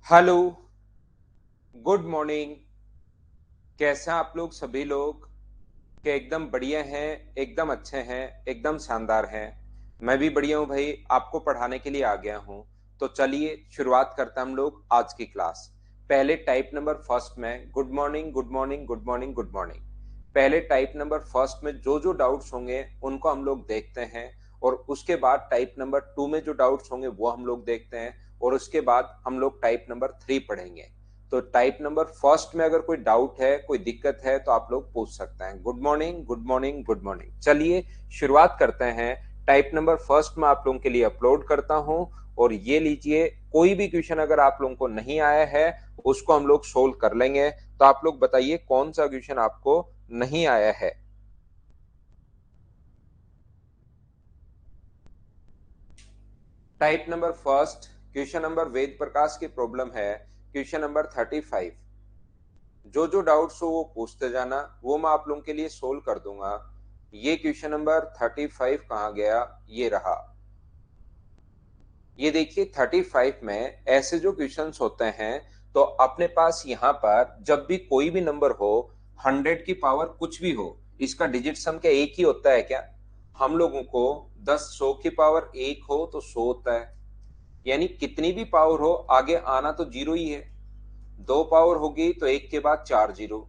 Hello. Good morning. कैसे हैं आप लोग सभी लोग? के एकदम बढ़िया हैं, एकदम अच्छे हैं, एकदम शानदार हैं। मैं भी बढ़िया हूं भाई, आपको पढ़ाने के लिए आ गया हूं। तो चलिए शुरुआत करते हैं हम लोग आज की क्लास। पहले टाइप नंबर फर्स्ट में good morning good morning good morning good morning. पहले टाइप नंबर फर्स्ट में जो जो डाउट्स होंगे उनको हम लोग देखते हैं, और उसके बाद टाइप नंबर टू में जो डाउट्स होंगे वो हम लोग देखते हैं, और उसके बाद हम लोग टाइप नंबर थ्री पढ़ेंगे। तो टाइप नंबर फर्स्ट में अगर कोई डाउट है, कोई दिक्कत है, तो आप लोग पूछ सकते हैं। Good morning good morning good morning. चलिए शुरुआत करते हैं। टाइप नंबर फर्स्ट में आप लोगों के लिए अपलोड करता हूं, और ये लीजिए, कोई भी क्वेश्चन अगर आप लोगों को नहीं आया है उसको हम लोग सोल्व कर लेंगे। तो आप लोग बताइए कौन सा क्वेश्चन आपको नहीं आया है। Type number first, question number Ved Prakash की प्रॉब्लम है, क्वेश्चन नंबर 35। जो जो डाउट्स हो वो पूछते जाना, वो मैं आप लोगों के लिए सोल्व कर दूंगा। ये क्वेश्चन नंबर 35 कहाँ गया? ये रहा। ये देखिए 35 में ऐसे जो क्वेश्चंस होते हैं, तो अपने पास यहाँ पर जब भी कोई भी नंबर हो, 100 की पावर कुछ भी हो, इसका डिजिट सम क्या एक ही होता है क्या? हम लोगों को 10 100 की पावर एक हो तो 100 होता है, यानी कितनी भी पावर हो आगे आना तो जीरो ही है। दो पावर होगी तो एक के बाद चार जीरो।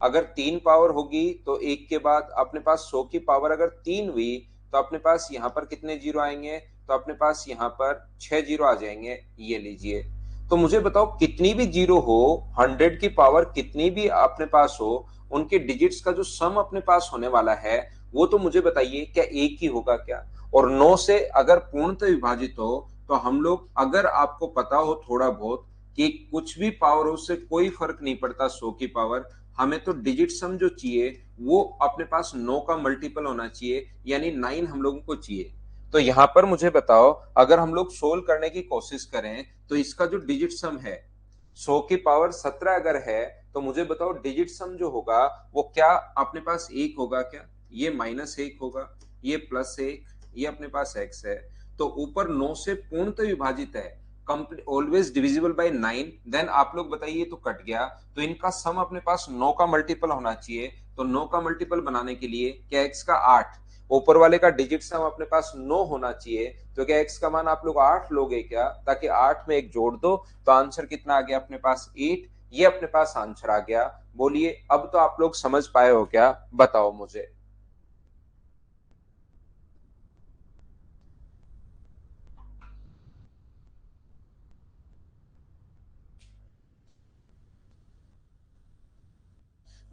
अगर तीन पावर होगी तो एक के बाद अपने पास 100 की पावर अगर तीन हुई, तो अपने पास यहाँ पर कितने जीरो आएंगे? तो अपने पास यहाँ पर 6 जीरो आ जाएंगे। ये लीजिए। तो मुझे बताओ कितनी भी जीरो हो, 100 की पावर कितनी भी अपने पास हो, उनके डिजिट्स का जो सम अपने पास होने वाला है वो तो मुझे बताइए क्या एक ही होगा क्या? और 9 से अगर पूर्णतः विभाजित हो, तो हम लोग, अगर आपको पता हो थोड़ा बहुत कि कुछ भी पावर हो उससे कोई फर्क नहीं पड़ता 100 की पावर, हमें तो डिजिट सम जो चाहिए वो अपने पास 9 का मल्टीपल होना चाहिए, यानी 9 हम लोगों को चाहिए। तो यहां पर मुझे बताओ, अगर हम लोग सोल्व करने की कोशिश करें तो इसका जो डिजिट सम है 100 की पावर 17 अगर है, तो मुझे बताओ डिजिट सम जो होगा वो क्या अपने पास एक होगा क्या? ये माइनस एक होगा, ये प्लस एक, ये अपने पास एक्स है। तो ऊपर 9 से पूर्णतः विभाजित है, ऑलवेज डिविजिबल बाय 9, देन आप लोग बताइए तो कट गया। तो इनका सम अपने पास 9 का मल्टीपल होना चाहिए। तो 9 का मल्टीपल बनाने के लिए क्या x का 8, ऊपर वाले का डिजिट सम अपने पास 9 होना चाहिए। तो क्या x का मान आप लोग 8 लोगे क्या, ताकि 8 में एक जोड़ दो, तो आंसर कितना आ गया अपने पास 8। ये अपने पास आंसर आ गया। बोलिए अब तो आप लोग समझ पाए हो क्या? बताओ मुझे।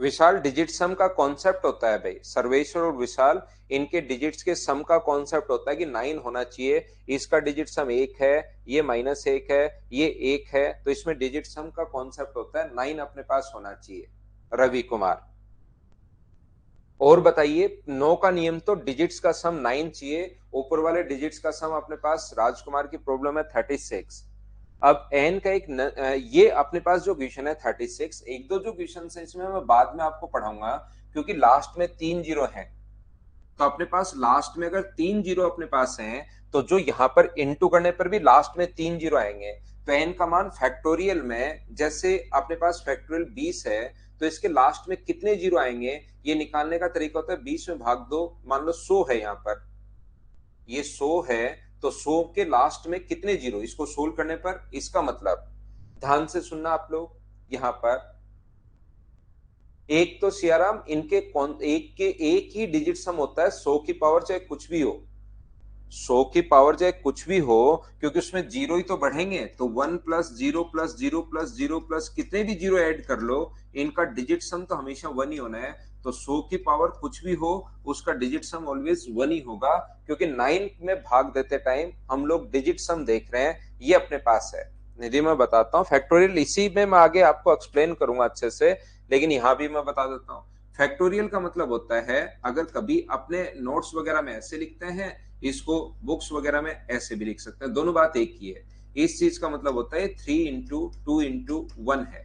विशाल, डिजिट सम का कॉन्सेप्ट होता है भाई, सर्वेश्वर और विशाल, इनके डिजिट्स के सम का कॉन्सेप्ट होता है कि 9 होना चाहिए। इसका डिजिट सम एक है, ये माइनस एक है, ये एक है, तो इसमें डिजिट सम का कॉन्सेप्ट होता है 9 अपने पास होना चाहिए। रवि कुमार। और बताइए, 9 का नियम तो डिजिट्स का सम 9 चाहिए, ऊपर वाले डिजिट्स का सम अपने पास राजकुमार की प्रॉब्लम है 36। अब एन का ये अपने पास जो क्वेश्चन है 36, एक दो जो क्वेश्चन है इसमें मैं बाद में आपको पढ़ाऊंगा, क्योंकि लास्ट में तीन जीरो है। तो अपने पास लास्ट में अगर तीन जीरो अपने पास हैं, तो जो यहाँ पर इनटू करने पर भी लास्ट में तीन जीरो आएंगे। तो एन का मान फैक्टोरियल में, जैसे अपने पास फैक्टोरियल 20 है, तो इसके लास्ट में कितने जीरो आएंगे ये निकालने का तरीका होता है 20 में भाग दो। मान लो 100 है यहाँ पर, ये 100 है, तो 100 के लास्ट में कितने जीरो, इसको सोल्व करने पर इसका मतलब, ध्यान से सुनना आप लोग, यहाँ पर एक तो सियाराम इनके कौन, एक के एक ही डिजिट सम होता है 100 की पावर चाहे कुछ भी हो। 100 की पावर चाहे कुछ भी हो, क्योंकि उसमें जीरो ही तो बढ़ेंगे, तो 1 plus zero plus zero plus zero plus कितने भी जीरो ऐड कर लो, इनका डिजिट सम तो हमेशा वन ही होना है। तो 100 की पावर कुछ भी हो, उसका डिजिट सम ऑलवेज वन ही होगा, क्योंकि 9 में भाग देते टाइम हम लोग डिजिट सम देख रहे हैं, ये अपने पास है। निधि मैं बताता हूँ फैक्टोरियल, इसी में मैं आगे आपको एक्सप्लेन करूंगा अच्छे से, लेकिन यहां भी मैं बता देता हूँ। फैक्टोरियल का मतलब होता है, अगर कभी अपने नोट्स वगैरह में ऐसे लिखते हैं, इसको बुक्स वगैरह में ऐसे भी लिख सकते हैं, दोनों बात एक ही है। इस चीज का मतलब होता है 3 इंटू 2 इंटू 1 है।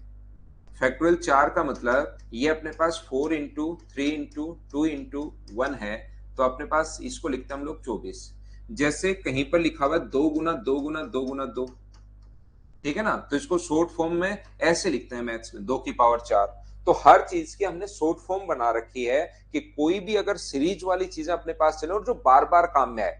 फैक्टोरियल 4 का मतलब ये अपने पास 4 इंटू 3 इंटू 2 इंटू 1 है। तो अपने पास इसको लिखते हैं हम लोग 24। जैसे कहीं पर लिखा हुआ है 2 गुना 2 गुना 2 गुना 2, ठीक है ना। तो इसको शॉर्ट फॉर्म में ऐसे लिखते हैं मैथ्स में, 2 की पावर 4। तो हर चीज की हमने शॉर्ट फॉर्म बना रखी है कि कोई भी अगर सीरीज वाली चीजें अपने पास चले और जो बार बार काम में आए,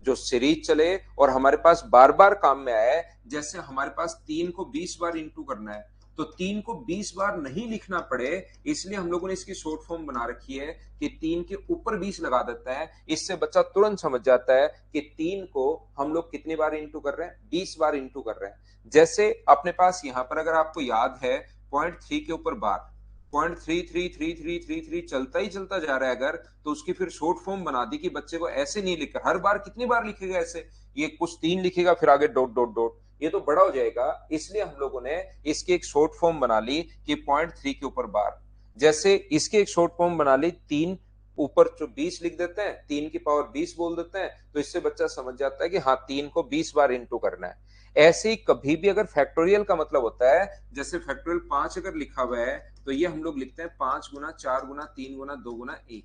जो सीरीज चले और हमारे पास बार बार काम में आए, जैसे हमारे पास 3 को 20 बार इंटू करना है, तो 3 को 20 बार नहीं लिखना पड़े, इसलिए हम लोगों ने इसकी शॉर्ट फॉर्म बना रखी है कि 3 के ऊपर 20 लगा देता है। इससे बच्चा तुरंत समझ जाता है कि 3 को हम लोग कितनी बार इंटू कर रहे हैं, 20 बार इंटू कर रहे हैं। जैसे अपने पास यहां पर अगर आपको याद है, 0.3 के ऊपर बार 0.333333 चलता ही चलता जा रहा है अगर, तो उसकी फिर शॉर्ट फॉर्म बना दी कि बच्चे को ऐसे नहीं लिखकर हर बार कितनी बार लिखेगा ऐसे, ये कुछ 3 लिखेगा फिर आगे डॉट डॉट डॉट, ये तो बड़ा हो जाएगा। इसलिए हम लोगों ने इसकी एक शॉर्ट फॉर्म बना ली कि 0.3 के ऊपर बार। जैसे इसकी एक शॉर्ट फॉर्म बना ली, 3 ऊपर जो 20 लिख देते हैं, 3 की पावर 20 बोल देते हैं, तो इससे बच्चा समझ जाता है कि हाँ 3 को 20 बार इंटू करना है। ऐसे ही कभी भी अगर फैक्टोरियल का मतलब होता है, जैसे फैक्टोरियल 5 अगर लिखा हुआ है, तो ये हम लोग लिखते हैं 5 गुना 4 गुना 3 गुना 2 गुना 1।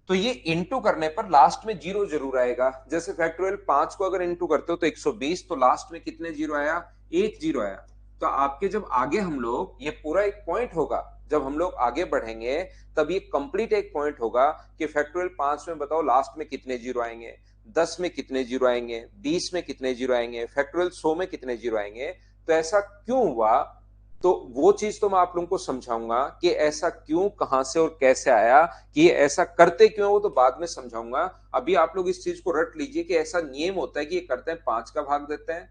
तो ये इंटू करने पर लास्ट में जीरो जरूर आएगा। जैसे फैक्टोरियल 5 को अगर इंटू करते हो तो 120, तो लास्ट में कितने जीरो आया, एक जीरो आया। तो आपके जब आगे हम लोग, ये पूरा एक पॉइंट होगा, जब हम लोग आगे बढ़ेंगे तब ये कंप्लीट एक पॉइंट होगा कि फैक्टोरियल 5 में बताओ लास्ट में कितने जीरो आएंगे, 10 में कितने जीरो आएंगे, 20 में कितने जीरो आएंगे, फैक्टोरियल 100 में कितने जीरो आएंगे। तो ऐसा क्यों हुआ, तो वो चीज तो मैं आप लोगों को समझाऊंगा कि ऐसा क्यों, कहां से और कैसे आया, कि ये ऐसा करते क्यों है, वो तो बाद में समझाऊंगा। अभी आप लोग इस चीज को रट लीजिए कि ऐसा नियम होता है कि ये करते हैं 5 का भाग देते हैं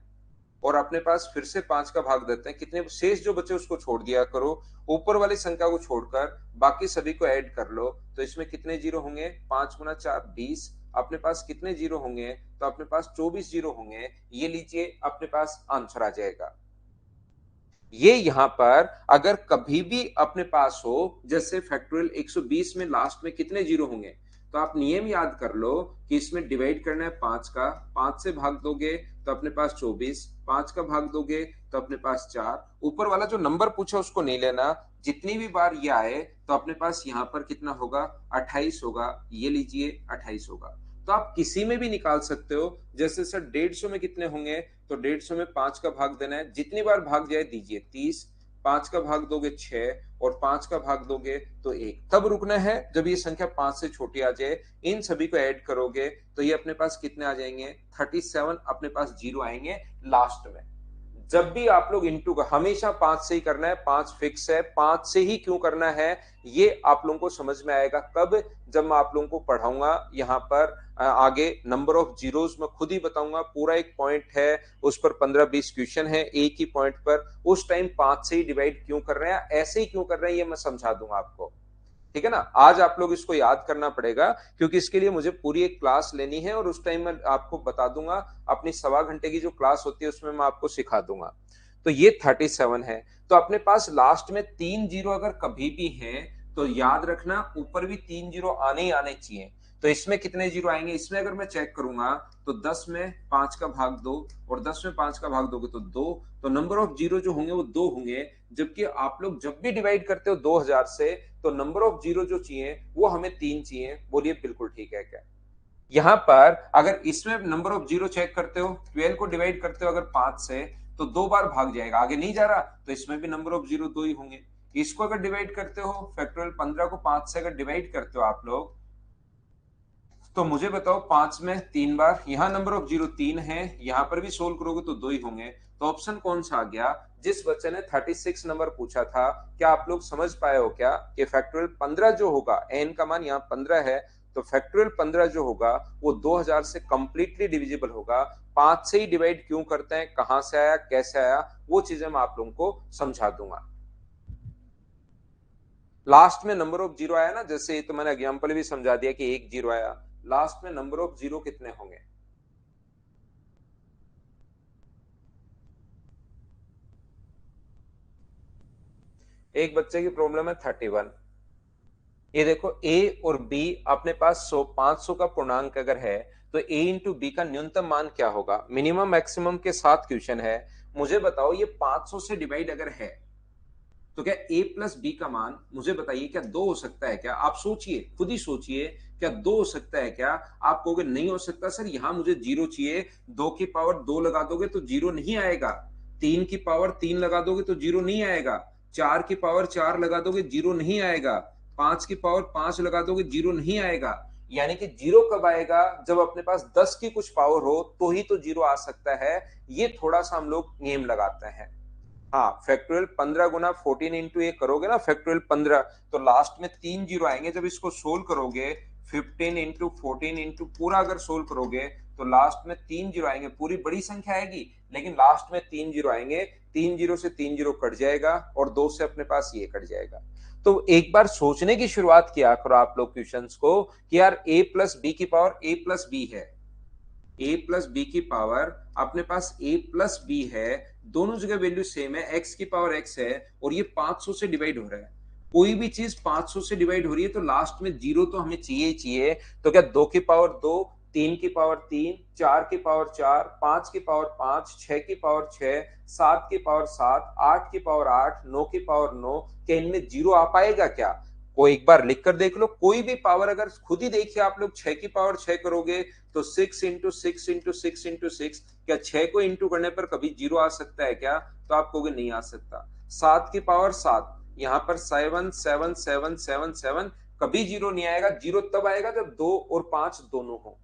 और अपने पास फिर से 5 का भाग देते हैं, कितने शेष जो बचे उसको छोड़ दिया करो, ऊपर वाली संख्या को छोड़कर बाकी सभी को ऐड कर लो। तो इसमें कितने जीरो होंगे, 5 गुना 4 20, अपने पास कितने जीरो होंगे, तो अपने पास 24 जीरो होंगे। ये लीजिए अपने पास आंसर आ जाएगा। ये यहां पर अगर कभी भी अपने पास हो, जैसे फैक्टोरियल 120 में लास्ट में कितने जीरो होंगे, तो आप नियम याद कर लो कि इसमें डिवाइड करना है 5 का, 5 से भाग दोगे तो अपने पास 24, 5 का भाग दोगे तो अपने पास 4, ऊपर वाला जो नंबर पूछा उसको नहीं लेना, जितनी भी बार ये आए तो अपने पास यहां पर कितना होगा, 28 होगा। ये लीजिए 28 होगा। तो आप किसी में भी निकाल सकते हो। जैसे सर 150 में कितने होंगे, तो 150 में 5 का भाग देना है, जितनी बार भाग जाए दीजिए 30, 5 का भाग दोगे 6 और 5 का भाग दोगे तो 1। तब रुकना है जब ये संख्या 5 से छोटी आ जाए। इन सभी को ऐड करोगे तो ये अपने पास कितने आ जाएंगे, 37 अपने पास जीरो आएंगे लास्ट में। जब भी आप लोग इंटू का हमेशा 5 से ही करना है, 5 फिक्स है। 5 से ही क्यों करना है ये आप लोगों को समझ में आएगा कब, जब मैं आप लोगों को पढ़ाऊंगा यहाँ पर आगे नंबर ऑफ जीरोस मैं खुद ही बताऊंगा। पूरा एक पॉइंट है, उस पर 15-20 क्वेश्चन है एक ही पॉइंट पर, उस टाइम 5 से ही डिवाइड क्यों कर रहे हैं, ऐसे ही क्यों कर रहे हैं, ये मैं समझा दूंगा आपको। ठीक है ना। आज आप लोग इसको याद करना पड़ेगा क्योंकि इसके लिए मुझे पूरी एक क्लास लेनी है और उस टाइम मैं आपको बता दूंगा, अपनी 1.25 घंटे की जो क्लास होती है उसमें मैं आपको सिखा दूंगा। तो ये 37 है। तो अपने पास लास्ट में 3 जीरो अगर कभी भी है तो याद रखना ऊपर भी 3 जीरो आने ही आने चाहिए। तो इसमें कितने जीरो आएंगे, इसमें अगर मैं चेक करूंगा तो 10 में 5 का भाग 2 और 10 में 5 का भाग दोगे तो 2, तो नंबर ऑफ जीरो जो होंगे वो 2 होंगे। जबकि आप लोग जब भी डिवाइड करते हो 2000 से, तो नंबर ऑफ जीरो जो चाहिए वो हमें 3 चाहिए। बोलिए बिल्कुल ठीक है क्या। यहां पर अगर इसमें नंबर ऑफ जीरो चेक करते हो, 12 को डिवाइड करते हो अगर 5 से, तो 2 बार भाग जाएगा, आगे नहीं जा रहा, तो इसमें भी नंबर ऑफ जीरो 2 ही होंगे। इसको अगर डिवाइड करते हो, फैक्टोरियल 15 को 5 से अगर डिवाइड करते हो आप लोग, तो मुझे बताओ 5 में 3 बार, यहां नंबर ऑफ जीरो 3 है, यहां पर भी सोल्व करोगे तो 2 ही होंगे। तो ऑप्शन कौन सा आ गया, जिस बच्चे ने 36 नंबर पूछा था। क्या आप लोग समझ पाए हो क्या कि फैक्टोरियल 15 जो होगा, एन का मान यहाँ 15 है, तो फैक्टोरियल 15 जो होगा वो 2000 से कंप्लीटली डिविजिबल होगा। 5 से ही डिवाइड क्यों करते हैं, कहां से आया, कैसे आया, वो चीजें मैं आप लोगों को समझा दूंगा। लास्ट में नंबर ऑफ जीरो आया ना, जैसे तो मैंने एग्जांपल भी समझा दिया कि एक जीरो आया, लास्ट में नंबर ऑफ जीरो कितने होंगे। एक बच्चे की प्रॉब्लम है 31। ये देखो ए और बी अपने पास 500 का पूर्णांक अगर है तो ए इंटू बी का न्यूनतम मान क्या होगा, मिनिमम मैक्सिमम के साथ क्वेश्चन है। मुझे बताओ ये 500 से डिवाइड अगर है तो क्या a प्लस बी का मान मुझे बताइए क्या 2 हो सकता है क्या? आप सोचिए, खुद ही सोचिए, क्या 2 हो सकता है क्या? आप कहोगे नहीं हो सकता सर, यहां मुझे 0 चाहिए। 2 की पावर 2 लगा दोगे तो 0 नहीं आएगा। 3 की पावर 3 लगा दोगे तो 0 नहीं आएगा। 4 की पावर 4 लगा दोगे 0 नहीं आएगा। 5 की पावर 5 लगा दोगे 0 नहीं आएगा। यानी कि 0 कब आएगा? जब अपने पास 10 की कुछ पावर हो तो ही तो 0 आ सकता है। ये थोड़ा सा हम लोग नियम लगाते हैं। हाँ, फैक्टोरियल 15 गुना 14 इंटू ये करोगे ना, फैक्टोरियल 15, तो लास्ट में 3 जीरो आएंगे। जब इसको सोल्व करोगे 15 इंटू 14 इंटू पूरा अगर सोल्व करोगे तो लास्ट में 3 जीरो आएंगे। पूरी बड़ी संख्या आएगी लेकिन लास्ट में 3 जीरो आएंगे। 3 जीरो से 3 जीरो कट जाएगा और 2 से अपने पास ये कट जाएगा। तो एक बार सोचने की शुरुआत किया करो आप लोग क्वेश्चंस को कि यार a प्लस बी की पावर a प्लस बी है, a प्लस बी की पावर अपने पास a प्लस बी है, दोनों जगह वैल्यू सेम है, x की पावर x है और ये 500 से डिवाइड हो रहा है। कोई भी चीज 500 से डिवाइड हो रही है तो लास्ट में जीरो तो हमें चाहिए ही चाहिए। तो क्या 2 की पावर 2, 3 की पावर 3, 4 की पावर 4, 5 की पावर 5, 6 की पावर 6, 7 की पावर 7, 8 की पावर 8, 9 की पावर 9, क्या इनमें जीरो आ पाएगा क्या? कोई एक बार लिख कर देख लो, कोई भी पावर अगर खुद ही देखिए आप लोग 6 की पावर 6 करोगे तो 6 इंटू 6 इंटू 6 इंटू 6, क्या 6 को इंटू करने पर कभी जीरो आ सकता है क्या? तो आप कहोगे नहीं आ सकता। 7 की पावर 7, यहाँ पर 7 7 7 7 7, कभी जीरो नहीं आएगा। जीरो तब आएगा जब 2 और 5 दोनों हो।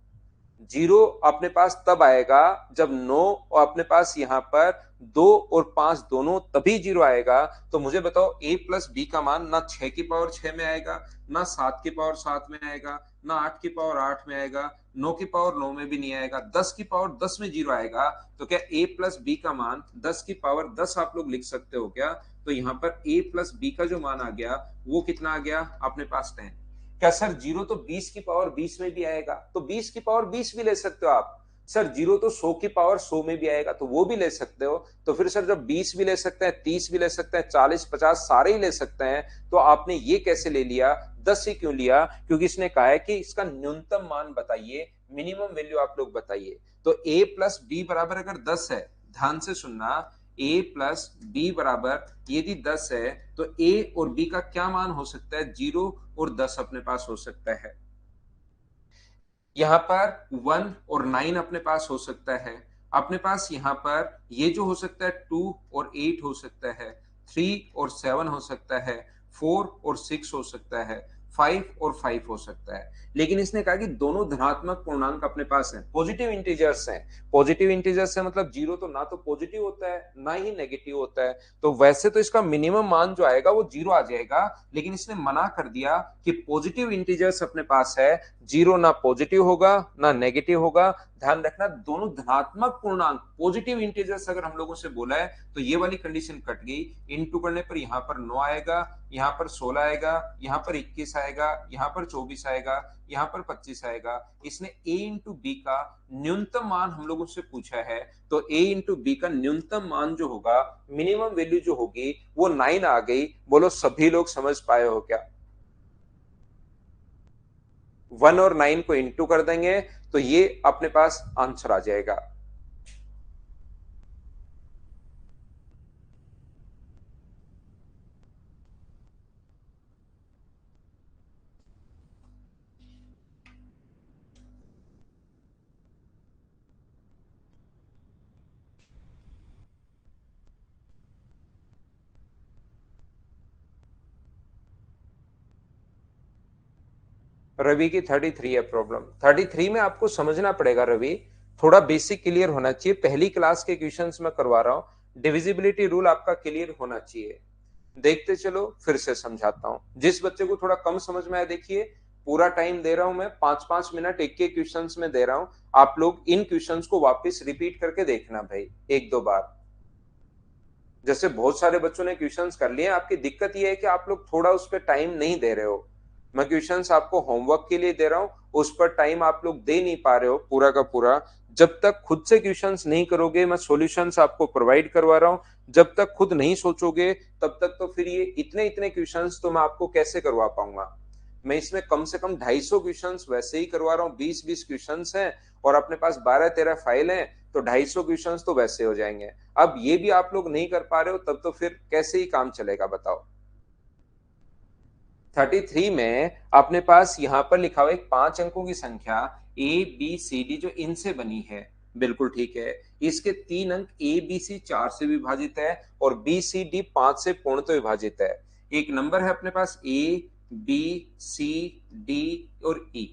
जीरो अपने पास तब आएगा जब 9 और अपने पास यहाँ पर 2 और 5 दोनों, तभी जीरो आएगा। तो मुझे बताओ a प्लस बी का मान ना 6 की पावर 6 में आएगा, ना 7 की पावर 7 में आएगा, ना 8 की पावर 8 में आएगा, 9 की पावर 9 में भी नहीं आएगा, 10 की पावर 10 में जीरो आएगा। तो क्या a प्लस बी का मान 10 की पावर 10 आप लोग लिख सकते हो क्या? तो यहाँ पर a प्लस बी का जो मान आ गया वो कितना आ गया अपने पास 10। क्या सर जीरो तो 20 की पावर 20 में भी आएगा? तो 20 की पावर 20 भी ले सकते हो आप। सर जीरो तो 100 की पावर 100 में भी आएगा, तो वो भी ले सकते हो। तो फिर सर जब 20 भी ले सकते हैं, 30 भी ले सकते हैं, 40 50 सारे ही ले सकते हैं, तो आपने ये कैसे ले लिया? 10 ही क्यों लिया? क्योंकि इसने कहा है कि इसका न्यूनतम मान बताइए, मिनिमम वैल्यू आप लोग बताइए। तो a प्लस बी बराबर अगर 10 है, ध्यान से सुनना, a प्लस बी बराबर यदि 10 है तो a और b का क्या मान हो सकता है? 0 और 10 अपने पास हो सकता है। यहां पर 1 और 9 अपने पास हो सकता है। अपने पास यहां पर ये जो हो सकता है 2 और 8 हो सकता है, 3 और 7 हो सकता है, 4 और 6 हो सकता है, 5 और 5 हो सकता है। लेकिन इसने कहा कि दोनों धनात्मक पूर्णांक अपने पास हैं, पॉजिटिव इंटीजर्स हैं। पॉजिटिव इंटीजर्स है मतलब जीरो तो ना तो पॉजिटिव होता है ना ही नेगेटिव होता है। तो वैसे तो इसका मिनिमम मान जो आएगा वो जीरो आ जाएगा, लेकिन इसने मना कर दिया कि पॉजिटिव इंटीजर्स अपने पास है, जीरो ना पॉजिटिव होगा ना नेगेटिव होगा। ध्यान रखना, दोनों धनात्मक पूर्णांक पॉजिटिव इंटीजर्स अगर हम लोगों से बोला है तो ये वाली कंडीशन कट गई। इनटू करने पर यहाँ पर 9 आएगा, यहाँ पर 16 आएगा, यहाँ पर 21 आएगा, यहाँ पर 24 आएगा, यहाँ पर 25 आएगा। इसने a इंटू बी का न्यूनतम मान हम लोगों से पूछा है, तो a इंटू बी का न्यूनतम मान जो होगा, मिनिमम वैल्यू जो होगी वो 9 आ गई। बोलो सभी लोग समझ पाए हो क्या? 1 और 9 को इंटू कर देंगे तो ये अपने पास आंसर आ जाएगा। रवि की 33 है प्रॉब्लम। 33 में आपको समझना पड़ेगा रवि, थोड़ा बेसिक क्लियर होना चाहिए। पहली क्लास के क्वेश्चंस में करवा रहा हूं, डिविजिबिलिटी रूल आपका क्लियर होना चाहिए। देखते चलो, फिर से समझाता हूं। जिस बच्चे को थोड़ा कम समझ में आया, देखिए पूरा टाइम दे रहा हूं मैं, 5-5 मिनट एक एक क्वेश्चंस में दे रहा हूं। आप लोग इन क्वेश्चंस को वापस रिपीट करके देखना भाई, एक दो बार। जैसे बहुत सारे बच्चों ने क्वेश्चंस कर लिए, आपकी दिक्कत ये है कि आप लोग थोड़ा उस पर टाइम नहीं दे रहे हो। मैं क्वेश्चंस आपको होमवर्क के लिए दे रहा हूं, उस पर टाइम आप लोग दे नहीं पा रहे हो पूरा का पूरा। जब तक खुद से क्वेश्चंस नहीं करोगे, मैं सॉल्यूशंस आपको प्रोवाइड करवा रहा हूं, जब तक खुद नहीं सोचोगे तब तक तो फिर ये इतने इतने क्वेश्चंस तो मैं आपको कैसे करवा पाऊंगा। मैं इसमें कम से कम 250 क्वेश्चंस वैसे ही करवा रहा हूँ, 20-20 क्वेश्चंस हैं और अपने पास 12-13 फाइल हैं। तो 250 क्वेश्चंस तो वैसे हो जाएंगे। अब ये भी आप लोग नहीं कर पा रहे हो, तब तो फिर कैसे ही काम चलेगा बताओ। 33 में अपने पास यहां पर लिखा हुआ एक 5 अंकों की संख्या ABCD जो इनसे बनी है, बिल्कुल ठीक है। इसके 3 अंक ABC 4 से विभाजित है और BCD 5 से पूर्णतः विभाजित है। एक नंबर है अपने पास ABCD और E।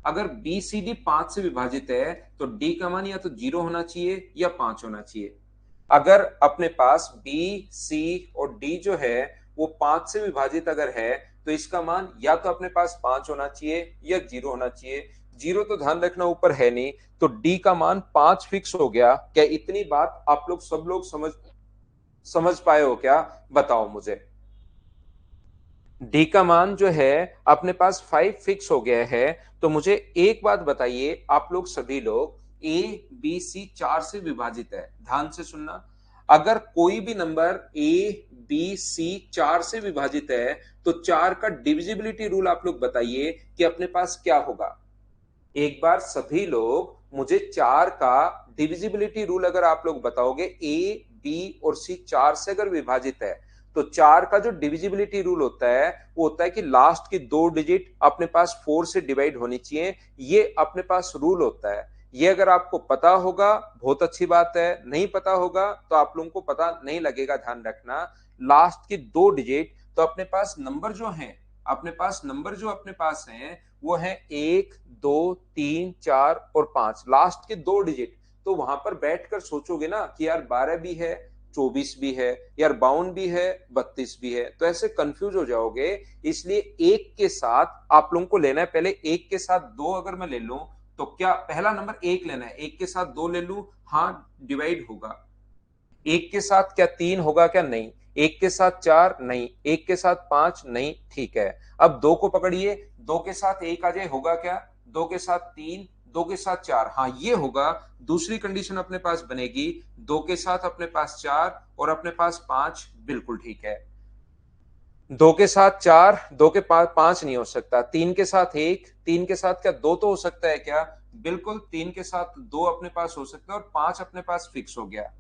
अगर BCD 5 से विभाजित है तो D का मान या तो 0 होना चाहिए या 5 होना चाहिए। अगर अपने पास B, C और D जो है वो 5 से विभाजित अगर है तो इसका मान या तो अपने पास 5 होना चाहिए या 0 होना चाहिए। 0 तो ध्यान रखना ऊपर है नहीं, तो D का मान 5 फिक्स हो गया। क्या इतनी बात आप लोग सब लोग समझ पाए हो क्या? बताओ मुझे। डी का मान जो है अपने पास 5 फिक्स हो गया है। तो मुझे एक बात बताइए आप लोग सभी लोग, ए बी सी 4 से विभाजित है, ध्यान से सुनना। अगर कोई भी नंबर ए बी सी 4 से विभाजित है तो 4 का डिविजिबिलिटी रूल आप लोग बताइए कि अपने पास क्या होगा। एक बार सभी लोग मुझे 4 का डिविजिबिलिटी रूल अगर आप लोग बताओगे, ए बी और सी 4 से अगर विभाजित है तो 4 का जो डिविजिबिलिटी रूल होता है वो होता है कि लास्ट की 2 डिजिट अपने पास 4 से डिवाइड होनी चाहिए। ये अपने पास रूल होता है। ये अगर आपको पता होगा बहुत अच्छी बात है, नहीं पता होगा तो आप लोगों को पता नहीं लगेगा। ध्यान रखना, लास्ट की 2 डिजिट तो अपने पास नंबर जो है, अपने पास है वो है 1 2 3 4 और 5, लास्ट के 2 डिजिट। तो वहां पर बैठकर सोचोगे ना कि यार 12 भी है, 24 भी है, यार 52 भी है, 32 भी है, तो ऐसे कंफ्यूज हो जाओगे। इसलिए एक के साथ आप लोगों को लेना है, पहले एक के साथ 2 अगर मैं ले लूं तो क्या पहला नंबर 1 लेना है, एक के साथ 2 ले लूं, हाँ डिवाइड होगा। एक के साथ क्या 3 होगा क्या? नहीं। एक के साथ 4 नहीं, एक के साथ 5 नहीं, ठीक है। अब 2 को पकड़िए, 2 के साथ 1 आ जाए होगा क्या? 2 के साथ 3, 2 के साथ 4, हाँ ये होगा। दूसरी कंडीशन अपने पास बनेगी, 2 के साथ अपने पास 4 और अपने पास 5, बिल्कुल ठीक है। 2 के साथ 4, 2 के पास 5 नहीं हो सकता। 3 के साथ 1, 3 के साथ क्या 2 तो हो सकता है क्या? बिल्कुल, 3 के साथ 2 अपने पास हो सकता है और 5 अपने पास फिक्स हो गया।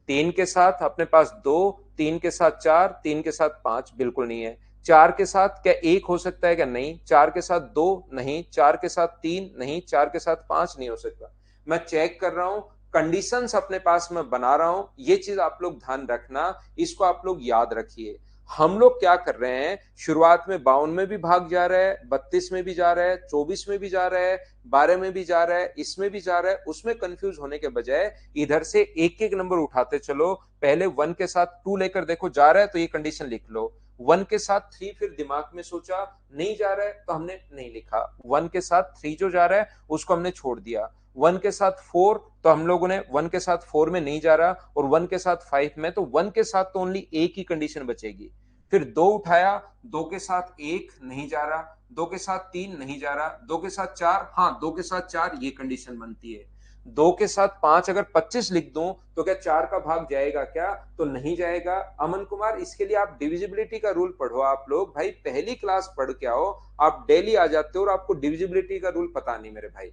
3 के साथ अपने पास 2, 3 के साथ 4, 3 के साथ 5, बिल्कुल नहीं है। 4 के साथ क्या 1 हो सकता है क्या? नहीं। 4 के साथ 2 नहीं, 4 के साथ 3 नहीं, 4 के साथ 5 नहीं हो सकता। मैं चेक कर रहा हूं, कंडीशंस अपने पास मैं बना रहा हूं, ये चीज आप लोग ध्यान रखना, इसको आप लोग याद रखिए। हम लोग क्या कर रहे हैं, शुरुआत में 52 में भी भाग जा रहा है, 32 में भी जा रहा है, 24 में भी जा रहा है, 12 में भी जा रहा है, इसमें भी जा रहा है, उसमें कंफ्यूज होने के बजाय इधर से एक एक नंबर उठाते चलो। पहले 1 के साथ 2 लेकर देखो जा रहा है तो ये कंडीशन लिख लो। 1 के साथ 3 फिर दिमाग में सोचा नहीं जा रहा है तो हमने नहीं लिखा। 1 के साथ 3 जो जा रहा है उसको हमने छोड़ दिया। 1 के साथ 4 तो हम लोगों ने 1 के साथ 4 में नहीं जा रहा, और 1 के साथ 5 में, तो 1 के साथ तो ओनली एक ही कंडीशन बचेगी। फिर 2 उठाया, 2 के साथ 1 नहीं जा रहा, 2 के साथ 3 नहीं जा रहा, 2 के साथ 4, हाँ 2 के साथ 4 ये कंडीशन बनती है। 2 के साथ 5 अगर 25 लिख दूं तो क्या 4 का भाग जाएगा क्या? तो नहीं जाएगा। अमन कुमार, इसके लिए आप डिविजिबिलिटी का रूल पढ़ो। आप लोग भाई पहली क्लास पढ़ के आओ, आप डेली आ जाते हो और आपको डिविजिबिलिटी का रूल पता नहीं मेरे भाई।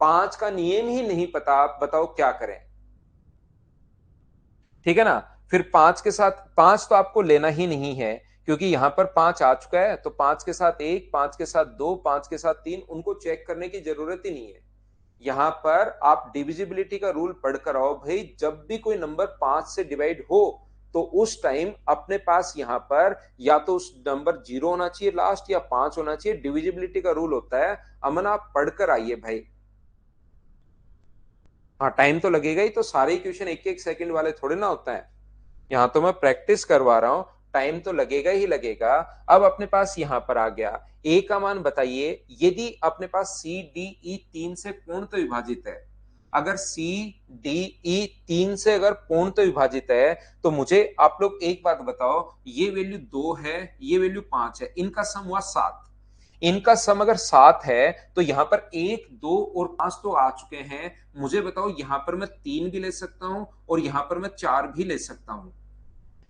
5 का नियम ही नहीं पता, आप बताओ क्या करें? ठीक है ना। फिर 5 के साथ 5 तो आपको लेना ही नहीं है, क्योंकि यहां पर 5 आ चुका है, तो 5 के साथ 1, 5 के साथ 2, 5 के साथ 3, उनको चेक करने की जरूरत ही नहीं है। यहां पर आप डिविजिबिलिटी का रूल पढ़कर आओ भाई, जब भी कोई नंबर 5 से डिवाइड हो तो उस टाइम अपने पास यहां पर या तो उस नंबर 0 होना चाहिए लास्ट, या 5 होना चाहिए। डिविजिबिलिटी का रूल होता है। अमन आप पढ़कर आइए भाई। हाँ टाइम तो लगेगा ही, तो सारे क्वेश्चन एक एक सेकंड वाले थोड़े ना होता है। यहाँ तो मैं प्रैक्टिस करवा रहा हूं, टाइम तो लगेगा ही लगेगा। अब अपने पास यहां पर आ गया, ए का मान बताइए। यदि अपने पास सी डी ई 3 से पूर्णतः विभाजित है, अगर सी डी ई 3 से अगर पूर्णतः विभाजित है तो मुझे आप लोग एक बात बताओ, ये वैल्यू 2 है, ये वैल्यू 5 है, इनका सम हुआ 7। इनका सम अगर 7 है तो यहां पर 1 2 और 5 तो आ चुके हैं। मुझे बताओ यहां पर मैं 3 भी ले सकता हूं और यहां पर मैं 4 भी ले सकता हूं।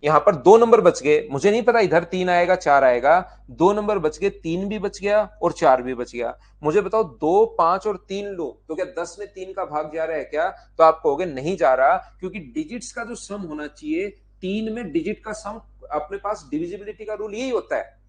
यहाँ पर 2 नंबर बच गए, मुझे नहीं पता इधर 3 आएगा 4 आएगा, 2 नंबर बच गए, 3 भी बच गया और 4 भी बच गया। मुझे बताओ 2, 5 और 3 लो तो क्या 10 में 3 का भाग जा रहा है क्या? तो आप कहोगे नहीं जा रहा, क्योंकि डिजिट्स का जो सम होना चाहिए, 3 में डिजिट का सम, अपने पास डिविजिबिलिटी का रूल यही होता है।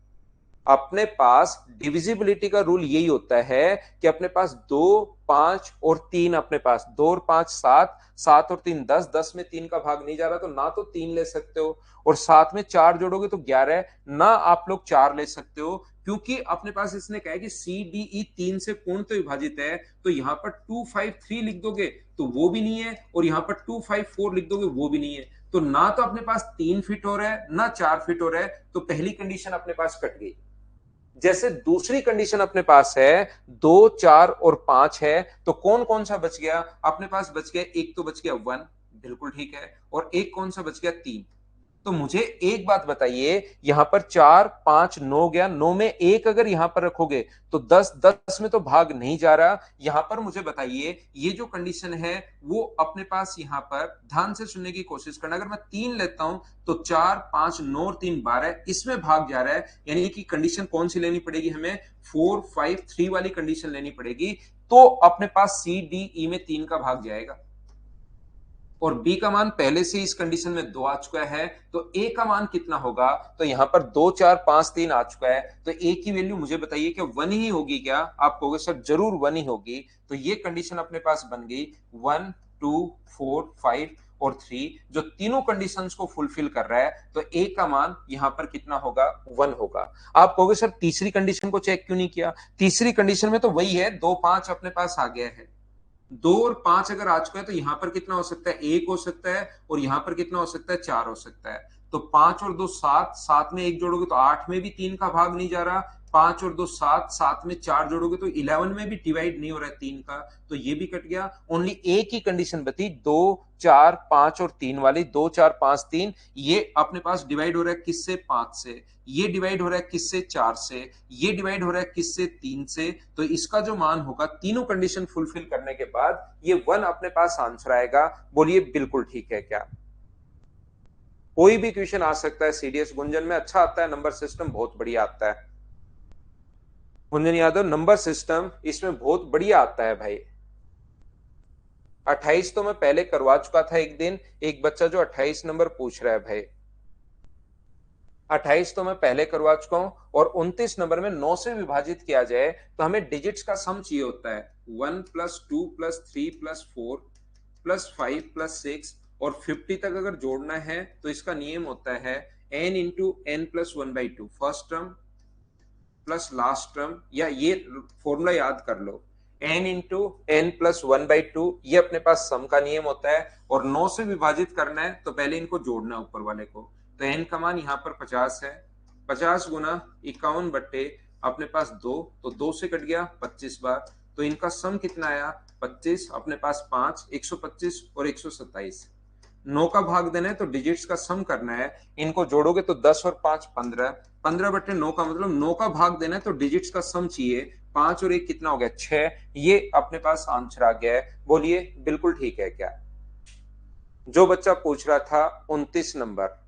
अपने पास डिविजिबिलिटी का रूल यही होता है कि अपने पास 2, 5 और 3, अपने पास 2 और 5 7, 7 और 3 10, 10 में 3 का भाग नहीं जा रहा तो ना तो 3 ले सकते हो, और साथ में 4 जोड़ोगे तो 11, ना आप लोग 4 ले सकते हो, क्योंकि अपने पास इसने कहा है कि सी डी ई 3 से पूर्ण तो विभाजित है, तो यहां पर 2 5 3 लिख दोगे तो वो भी नहीं है, और यहां पर 2 5 4 लिख दोगे वो भी नहीं है, तो ना तो अपने पास 3 फिट हो रहा है ना 4 फिट हो रहा है, तो पहली कंडीशन अपने पास कट गई। जैसे दूसरी कंडीशन अपने पास है 2, 4 और 5 है, तो कौन कौन सा बच गया अपने पास? बच गया, एक तो बच गया 1, बिल्कुल ठीक है, और एक कौन सा बच गया? 3। तो मुझे एक बात बताइए, यहां पर 4, 5, 9 गया, 9 में एक अगर यहां पर रखोगे तो 10, 10 में तो भाग नहीं जा रहा। यहां पर मुझे बताइए, ये जो कंडीशन है वो अपने पास यहां पर ध्यान से सुनने की कोशिश करना, अगर मैं 3 लेता हूं तो 4, 5, 9 और 3 12, इसमें भाग जा रहा है, यानी कि कंडीशन कौन सी लेनी पड़ेगी हमें? 4, 5, 3 वाली कंडीशन लेनी पड़ेगी, तो अपने पास सी डी ई में 3 का भाग जाएगा, और b का मान पहले से इस कंडीशन में 2 आ चुका है, तो a का मान कितना होगा? तो यहां पर 2, 4, 5, 3 आ चुका है, तो a की वैल्यू मुझे बताइए कि 1 ही होगी क्या? आप कहोगे सर जरूर 1 ही होगी, तो ये कंडीशन अपने पास बन गई 1, 2, 4, 5 और 3, जो तीनों कंडीशंस को फुलफिल कर रहा है, तो a का मान यहां पर कितना होगा? 1 होगा। आप कहोगे सर तीसरी कंडीशन को चेक क्यों नहीं किया? तीसरी कंडीशन में तो वही है, 2, 5 अपने पास आ गया है, 2 और 5 अगर आ चुका है तो यहां पर कितना हो सकता है? 1 हो सकता है, और यहां पर कितना हो सकता है? 4 हो सकता है। तो 5 और 2 7, 7 में 1 जोड़ोगे तो 8 में भी 3 का भाग नहीं जा रहा, 5 और 2 7, 7 में 4 जोड़ोगे तो 11 में भी डिवाइड नहीं हो रहा है 3 का, तो ये भी कट गया। ओनली एक ही कंडीशन बची, 2, 4, 5 और 3 वाली, 2, 4, 5, 3, ये अपने पास डिवाइड हो रहा है किससे? 5 से, ये डिवाइड हो रहा है किससे? 4 से, ये डिवाइड हो रहा है किससे? 3 से, तो इसका जो मान होगा तीनों कंडीशन फुलफिल करने के बाद ये 1 अपने पास आंसर आएगा। बोलिए बिल्कुल ठीक है क्या? कोई भी क्वेश्चन आ सकता है सीडीएस गुंजन में, अच्छा आता है, नंबर सिस्टम बहुत बढ़िया आता है। गुंजन यादव, नंबर सिस्टम इसमें बहुत बढ़िया आता है भाई। 28 तो मैं पहले करवा चुका था एक दिन, एक बच्चा जो 28 नंबर पूछ रहा है भाई, 28 तो मैं पहले करवा चुका हूं, और 29 नंबर में 9 से विभाजित किया जाए तो हमें डिजिट्स का सम चाहिए होता है, 1 plus 2 plus 3 plus 4 plus 5 plus 6, और 50 तक अगर जोड़ना है तो इसका नियम होता है n into n plus 1/2, first term plus last term, या ये फॉर्मूला याद कर लो, n इंटू एन प्लस 1/2, ये अपने पास सम का नियम होता है, और 9 से विभाजित करना है तो पहले इनको जोड़ना है ऊपर वाले को, तो n का मान यहाँ पर 50 है, 50 गुना 51 बट्टे अपने पास 2, तो 2 से कट गया 25 बार, तो इनका सम कितना आया? 25, अपने पास 5, 125 और 127, 9 का भाग देना है तो डिजिट्स का सम करना है, इनको जोड़ोगे तो 10 और 5 15, 15 बटे 9 का मतलब 9 का भाग देना है तो डिजिट्स का सम चाहिए, 5 और 1 कितना हो गया? 6, ये अपने पास आंसर आ गया है। बोलिए बिल्कुल ठीक है क्या? जो बच्चा पूछ रहा था 29 नंबर,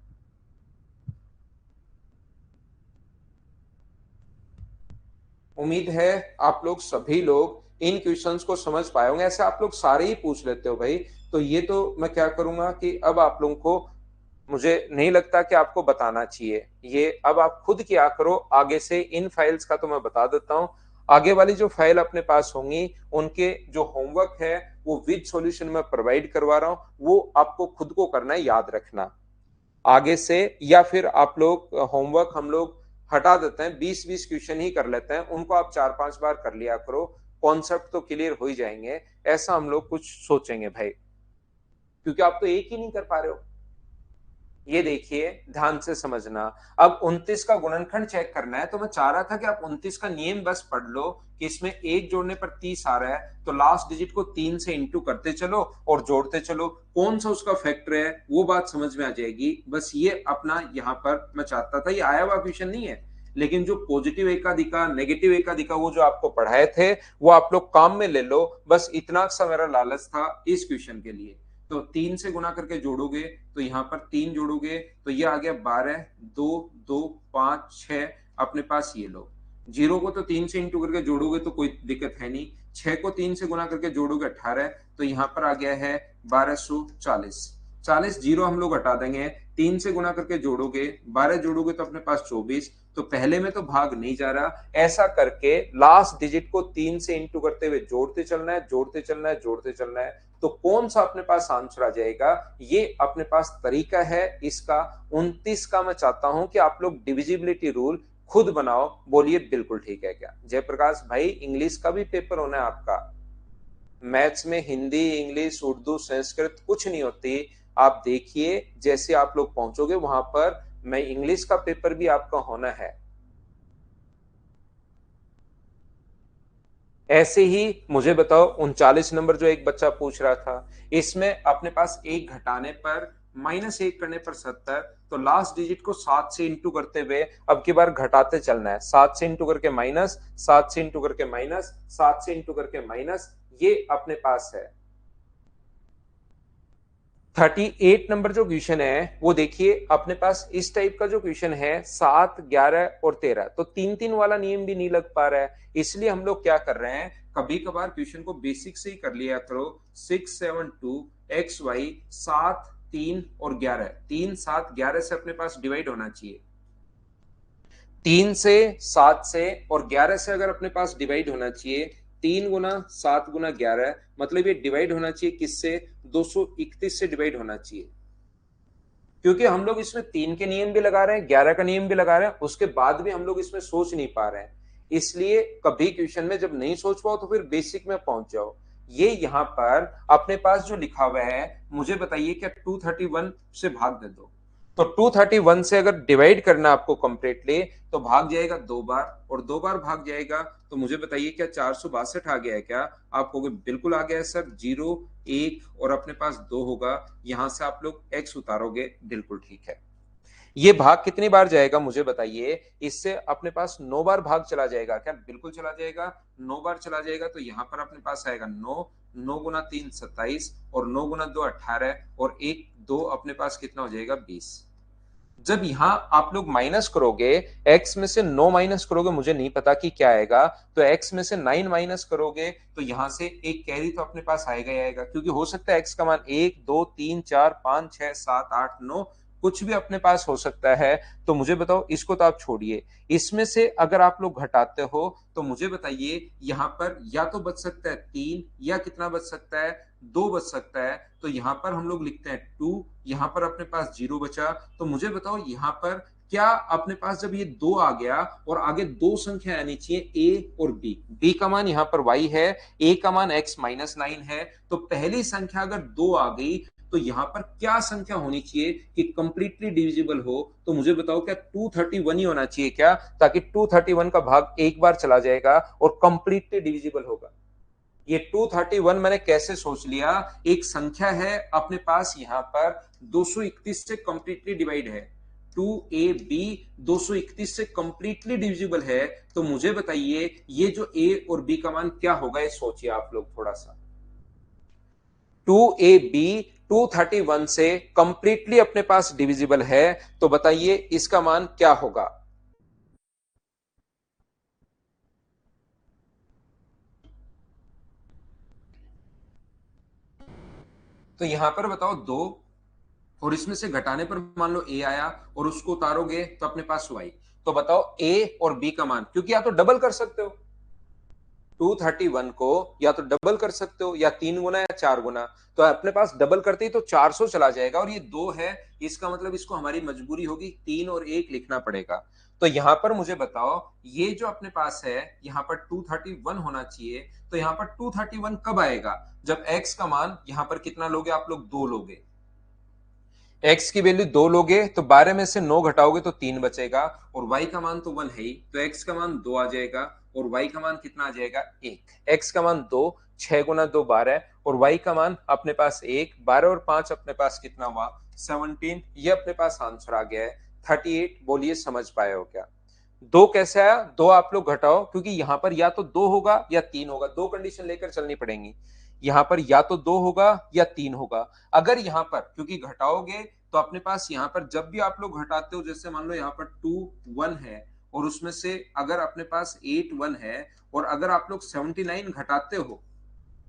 उम्मीद है आप लोग सभी लोग इन क्वेश्चंस को समझ पाए होंगे, ऐसे आप लोग सारे ही पूछ लेते हो भाई, तो ये तो मैं क्या करूंगा कि अब आप लोगों को, मुझे नहीं लगता कि आपको बताना चाहिए, ये अब आप खुद किया करो। आगे से इन फाइल्स का तो मैं बता देता हूं, आगे वाली जो फाइल अपने पास होंगी उनके जो होमवर्क है वो विद सॉल्यूशन में प्रोवाइड करवा रहा हूं, वो आपको खुद को करना है, याद रखना आगे से, या फिर आप लोग होमवर्क हम लोग हटा देते हैं, 20-20 क्वेश्चन ही कर लेते हैं, उनको आप 4-5 बार कर लिया करो, कॉन्सेप्ट तो क्लियर हो ही जाएंगे, ऐसा हम लोग कुछ सोचेंगे भाई, क्योंकि आप तो एक ही नहीं कर पा रहे हो। ये देखिए ध्यान से समझना, अब 29 का गुणनखंड चेक करना है, तो मैं चाह रहा था कि आप 29 का नियम बस पढ़ लो कि इसमें एक जोड़ने पर 30 आ रहा है, तो लास्ट डिजिट को 3 से इंटू करते चलो और जोड़ते चलो, कौन सा उसका फैक्टर है वो बात समझ में आ जाएगी। बस ये अपना यहाँ पर मैं चाहता था, ये आया हुआ क्वेश्चन नहीं है, लेकिन जो पॉजिटिव एकाधिका नेगेटिव एकाधिका वो जो आपको पढ़ाए थे वो आप लोग काम में ले लो, बस इतना सा मेरा लालच था इस क्वेश्चन के लिए। तो 3 से गुना करके जोड़ोगे तो यहाँ पर 3 जोड़ोगे तो ये आ गया 12, 2 2 5 6, अपने पास ये लो। जीरो को तो 3 से इंटू करके जोड़ोगे तो कोई दिक्कत है नहीं, 6 को 3 से गुना करके जोड़ोगे 18, तो यहाँ पर आ गया है 1240। 40 जीरो हम लोग हटा देंगे, 3 से गुना करके जोड़ोगे, 12 जोड़ोगे तो अपने पास 24, तो पहले में तो भाग नहीं जा रहा। ऐसा करके लास्ट डिजिट को 3 से इंटू करते हुए जोड़ते चलना है, जोड़ते चलना है, जोड़ते चलना है। तो कौन सा अपने पास आंसर आ जाएगा, ये अपने पास तरीका है इसका 29 का। मैं चाहता हूं कि आप लोग डिविजिबिलिटी रूल खुद बनाओ, बोलिए बिल्कुल ठीक है क्या? जयप्रकाश भाई, इंग्लिश का भी पेपर होना है आपका। मैथ्स में हिंदी, इंग्लिश, उर्दू, संस्कृत कुछ नहीं होती। आप देखिए जैसे आप लोग पहुंचोगे वहां पर, मैं इंग्लिश का पेपर भी आपका होना है। ऐसे ही मुझे बताओ 39 नंबर जो एक बच्चा पूछ रहा था, इसमें अपने पास एक घटाने पर -1 करने पर 70, तो लास्ट डिजिट को 7 से इंटू करते हुए अब की बार घटाते चलना है। 7 से इंटू करके माइनस, 7 से इंटू करके माइनस, 7 से इंटू करके माइनस, ये अपने पास है। 38 नंबर जो क्वेश्चन है वो देखिए, अपने पास इस टाइप का जो क्वेश्चन है 7, 11 और 13, तो 3-3 वाला नियम भी नहीं लग पा रहा है। इसलिए हम लोग क्या कर रहे हैं, कभी कभार क्वेश्चन को बेसिक से ही कर लिया करो। 6 7 2 एक्स वाई, 7 3 और 11, 3 7 11 से अपने पास डिवाइड होना चाहिए। 3 से, 7 से और 11 से अगर अपने पास डिवाइड होना चाहिए, 3 गुना 7 गुना 11, मतलब ये डिवाइड होना चाहिए किससे, 231 से डिवाइड होना चाहिए। क्योंकि हम लोग इसमें 3 के नियम भी लगा रहे हैं, 11 का नियम भी लगा रहे हैं, उसके बाद भी हम लोग इसमें सोच नहीं पा रहे हैं। इसलिए कभी क्वेश्चन में जब नहीं सोच पाओ तो फिर बेसिक में पहुंच जाओ। ये यहां पर अपने पास जो लिखा हुआ है, मुझे बताइए क्या 231 से भाग दे दो। तो 231 से अगर डिवाइड करना आपको कंप्लीटली, तो भाग जाएगा 2 बार, और 2 बार भाग जाएगा तो मुझे बताइए क्या 462 आ गया है क्या? आप कहोगे बिल्कुल आ गया है सर, 0 1 और अपने पास 2 होगा, यहां से आप लोग x उतारोगे, बिल्कुल ठीक है। ये भाग कितनी बार जाएगा मुझे बताइए, इससे अपने पास 9 बार भाग चला जाएगा क्या? बिल्कुल चला जाएगा, 9 बार चला जाएगा, तो यहां पर अपने पास आएगा 9, 9 गुना 3 27, और 9 गुना 2 18, और 1 2 अपने पास कितना हो जाएगा 20। जब यहां आप लोग माइनस करोगे, x में से 9 माइनस करोगे, मुझे नहीं पता कि क्या आएगा, तो x में से 9 माइनस करोगे तो यहां से एक कैरी तो अपने पास आएगा ही आएगा, क्योंकि हो सकता है x का मान 1 2 3 4 5 6 7 8 9 कुछ भी अपने पास हो सकता है। तो मुझे बताओ, इसको तो आप छोड़िए, इसमें से अगर आप लोग घटाते हो तो मुझे बताइए यहां पर या तो बच सकता है 3, या कितना बच सकता है, 2 बच सकता है। तो यहां पर हम लोग लिखते हैं 2, यहां पर अपने पास 0 बचा। तो मुझे बताओ यहां पर क्या अपने पास जब ये 2 आ गया और आगे 2 संख्या आनी चाहिए a और b, b का मान यहां पर y है, a का मान x -9 है, तो पहली संख्या अगर 2 आ गई तो यहां पर क्या संख्या होनी चाहिए कि कंप्लीटली डिविजिबल हो? तो मुझे बताओ क्या 231 ही होना चाहिए क्या, ताकि 231 का भाग एक बार चला जाएगा और कंप्लीटली डिविजिबल होगा। ये 231 मैंने कैसे सोच लिया, एक संख्या है अपने पास यहां पर 231 से कंप्लीटली डिवाइड है, 2ab 231 से कंप्लीटली डिविजिबल है। तो मुझे बताइए ये जो a और b का मान क्या होगा, ये सोचिए आप लोग थोड़ा सा। 2ab 231 से कंप्लीटली अपने पास डिविजिबल है, तो बताइए इसका मान क्या होगा? तो यहां पर बताओ 2, और इसमें से घटाने पर मान लो a आया और उसको उतारोगे तो अपने पास y। तो बताओ a और b का मान, क्योंकि या तो डबल कर सकते हो 231 को, या तो डबल कर सकते हो या 3 गुना या 4 गुना, तो अपने पास डबल करते ही तो 400 चला जाएगा, और ये 2 है, इसका मतलब इसको हमारी मजबूरी होगी 3 और 1 लिखना पड़ेगा। तो यहां पर मुझे बताओ ये जो अपने पास है यहां पर 231 होना चाहिए, तो यहां पर 231 कब आएगा, जब x का मान यहां पर कितना लोगे आप लोग, 2 लोगे। x की वैल्यू 2 लोगे तो 12 में से 9 घटाओगे तो 3 बचेगा, और y का मान तो 1 है ही, तो x का मान 2 आ जाएगा, और y का मान कितना आ जाएगा 1। x का मान 2, 6 गुना 2 12, और y का मान अपने पास 1, 12 और 5 अपने पास कितना हुआ 17, ये अपने पास आंसर आ गया है 38। बोलिए समझ पाए हो क्या? दो कैसे आया, दो आप लोग घटाओ, क्योंकि यहां पर या तो 2 होगा या 3 होगा, दो कंडीशन लेकर चलनी पड़ेंगी। यहाँ पर या तो 2 होगा या 3 होगा। अगर यहाँ पर क्योंकि घटाओगे तो अपने पास यहाँ पर जब भी आप लोग घटाते हो, जैसे मान लो यहाँ पर 2 1 है और उसमें से अगर अपने पास 8 1 है और अगर आप लोग 79 घटाते हो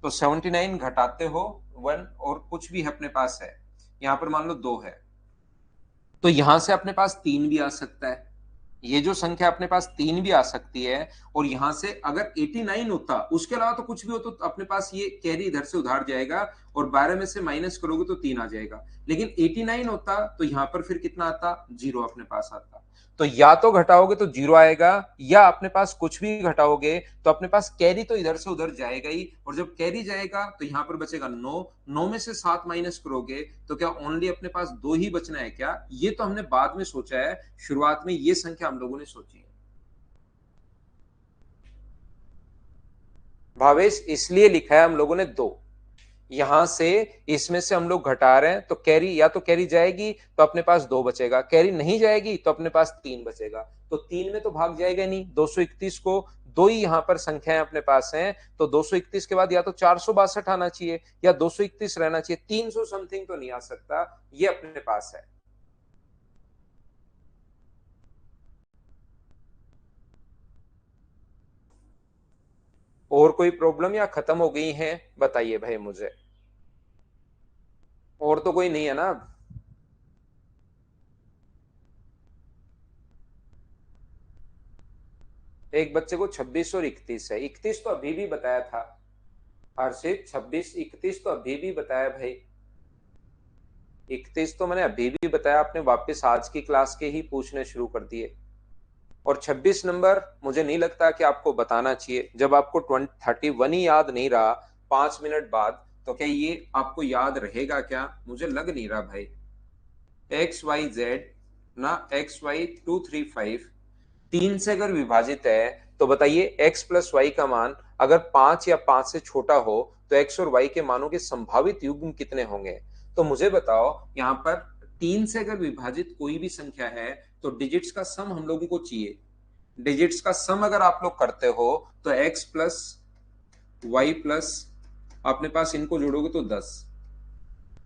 तो 79 घटाते हो 1 और कुछ भी अपने पास है, यहाँ पर मान लो 2 है, तो यहां से अपने पास 3 भी आ सकता है। ये जो संख्या अपने पास 3 भी आ सकती है और यहां से अगर 89 होता, उसके अलावा तो कुछ भी हो, तो अपने पास ये कैरी इधर से उधार जाएगा और 12 में से माइनस करोगे तो 3 आ जाएगा। लेकिन 89 होता तो यहां पर फिर कितना आता, 0 अपने पास आता। तो या तो घटाओगे तो 0 आएगा, या अपने पास कुछ भी घटाओगे तो अपने पास कैरी तो इधर से उधर जाएगा ही, और जब कैरी जाएगा तो यहां पर बचेगा 9। 9 में से 7 माइनस करोगे तो क्या ओनली अपने पास 2 ही बचना है क्या? ये तो हमने बाद में सोचा है, शुरुआत में ये संख्या हम लोगों ने सोची है। भावेश इसलिए लिखा है हम लोगों ने 2, यहां से इसमें से हम लोग घटा रहे हैं तो कैरी, या तो कैरी जाएगी तो अपने पास 2 बचेगा, कैरी नहीं जाएगी तो अपने पास 3 बचेगा। तो 3 में तो भाग जाएगा नहीं, 231 को, 2 ही यहां पर संख्याएं अपने पास हैं, तो 231 के बाद या तो 462 आना चाहिए या 231 रहना चाहिए, 300 समथिंग तो नहीं आ सकता, ये अपने पास है। और कोई प्रॉब्लम या खत्म हो गई है बताइए भाई मुझे, और तो कोई नहीं है ना? एक बच्चे को 26 और 31 है, 31 तो अभी भी बताया था हर्षित, 26 31 तो अभी भी बताया भाई, 31 तो मैंने अभी भी बताया, आपने वापस आज की क्लास के ही पूछने शुरू कर दिए। और 26 नंबर मुझे नहीं लगता कि आपको बताना चाहिए, जब आपको 31 ही याद नहीं रहा 5 मिनट बाद, तो क्या ये आपको याद रहेगा क्या? मुझे लग नहीं रहा भाई। एक्स वाई जेड ना, एक्स वाई 235 3 से अगर विभाजित है तो बताइए x प्लस वाई का मान अगर 5 या 5 से छोटा हो तो x और y के मानों के संभावित युग्म कितने होंगे? तो मुझे बताओ, यहाँ पर 3 से अगर विभाजित कोई भी संख्या है तो डिजिट्स का सम हम लोगों को चाहिए। डिजिट्स का सम अगर आप लोग करते हो तो x प्लस वाई प्लस, अपने पास इनको जोड़ोगे तो 10,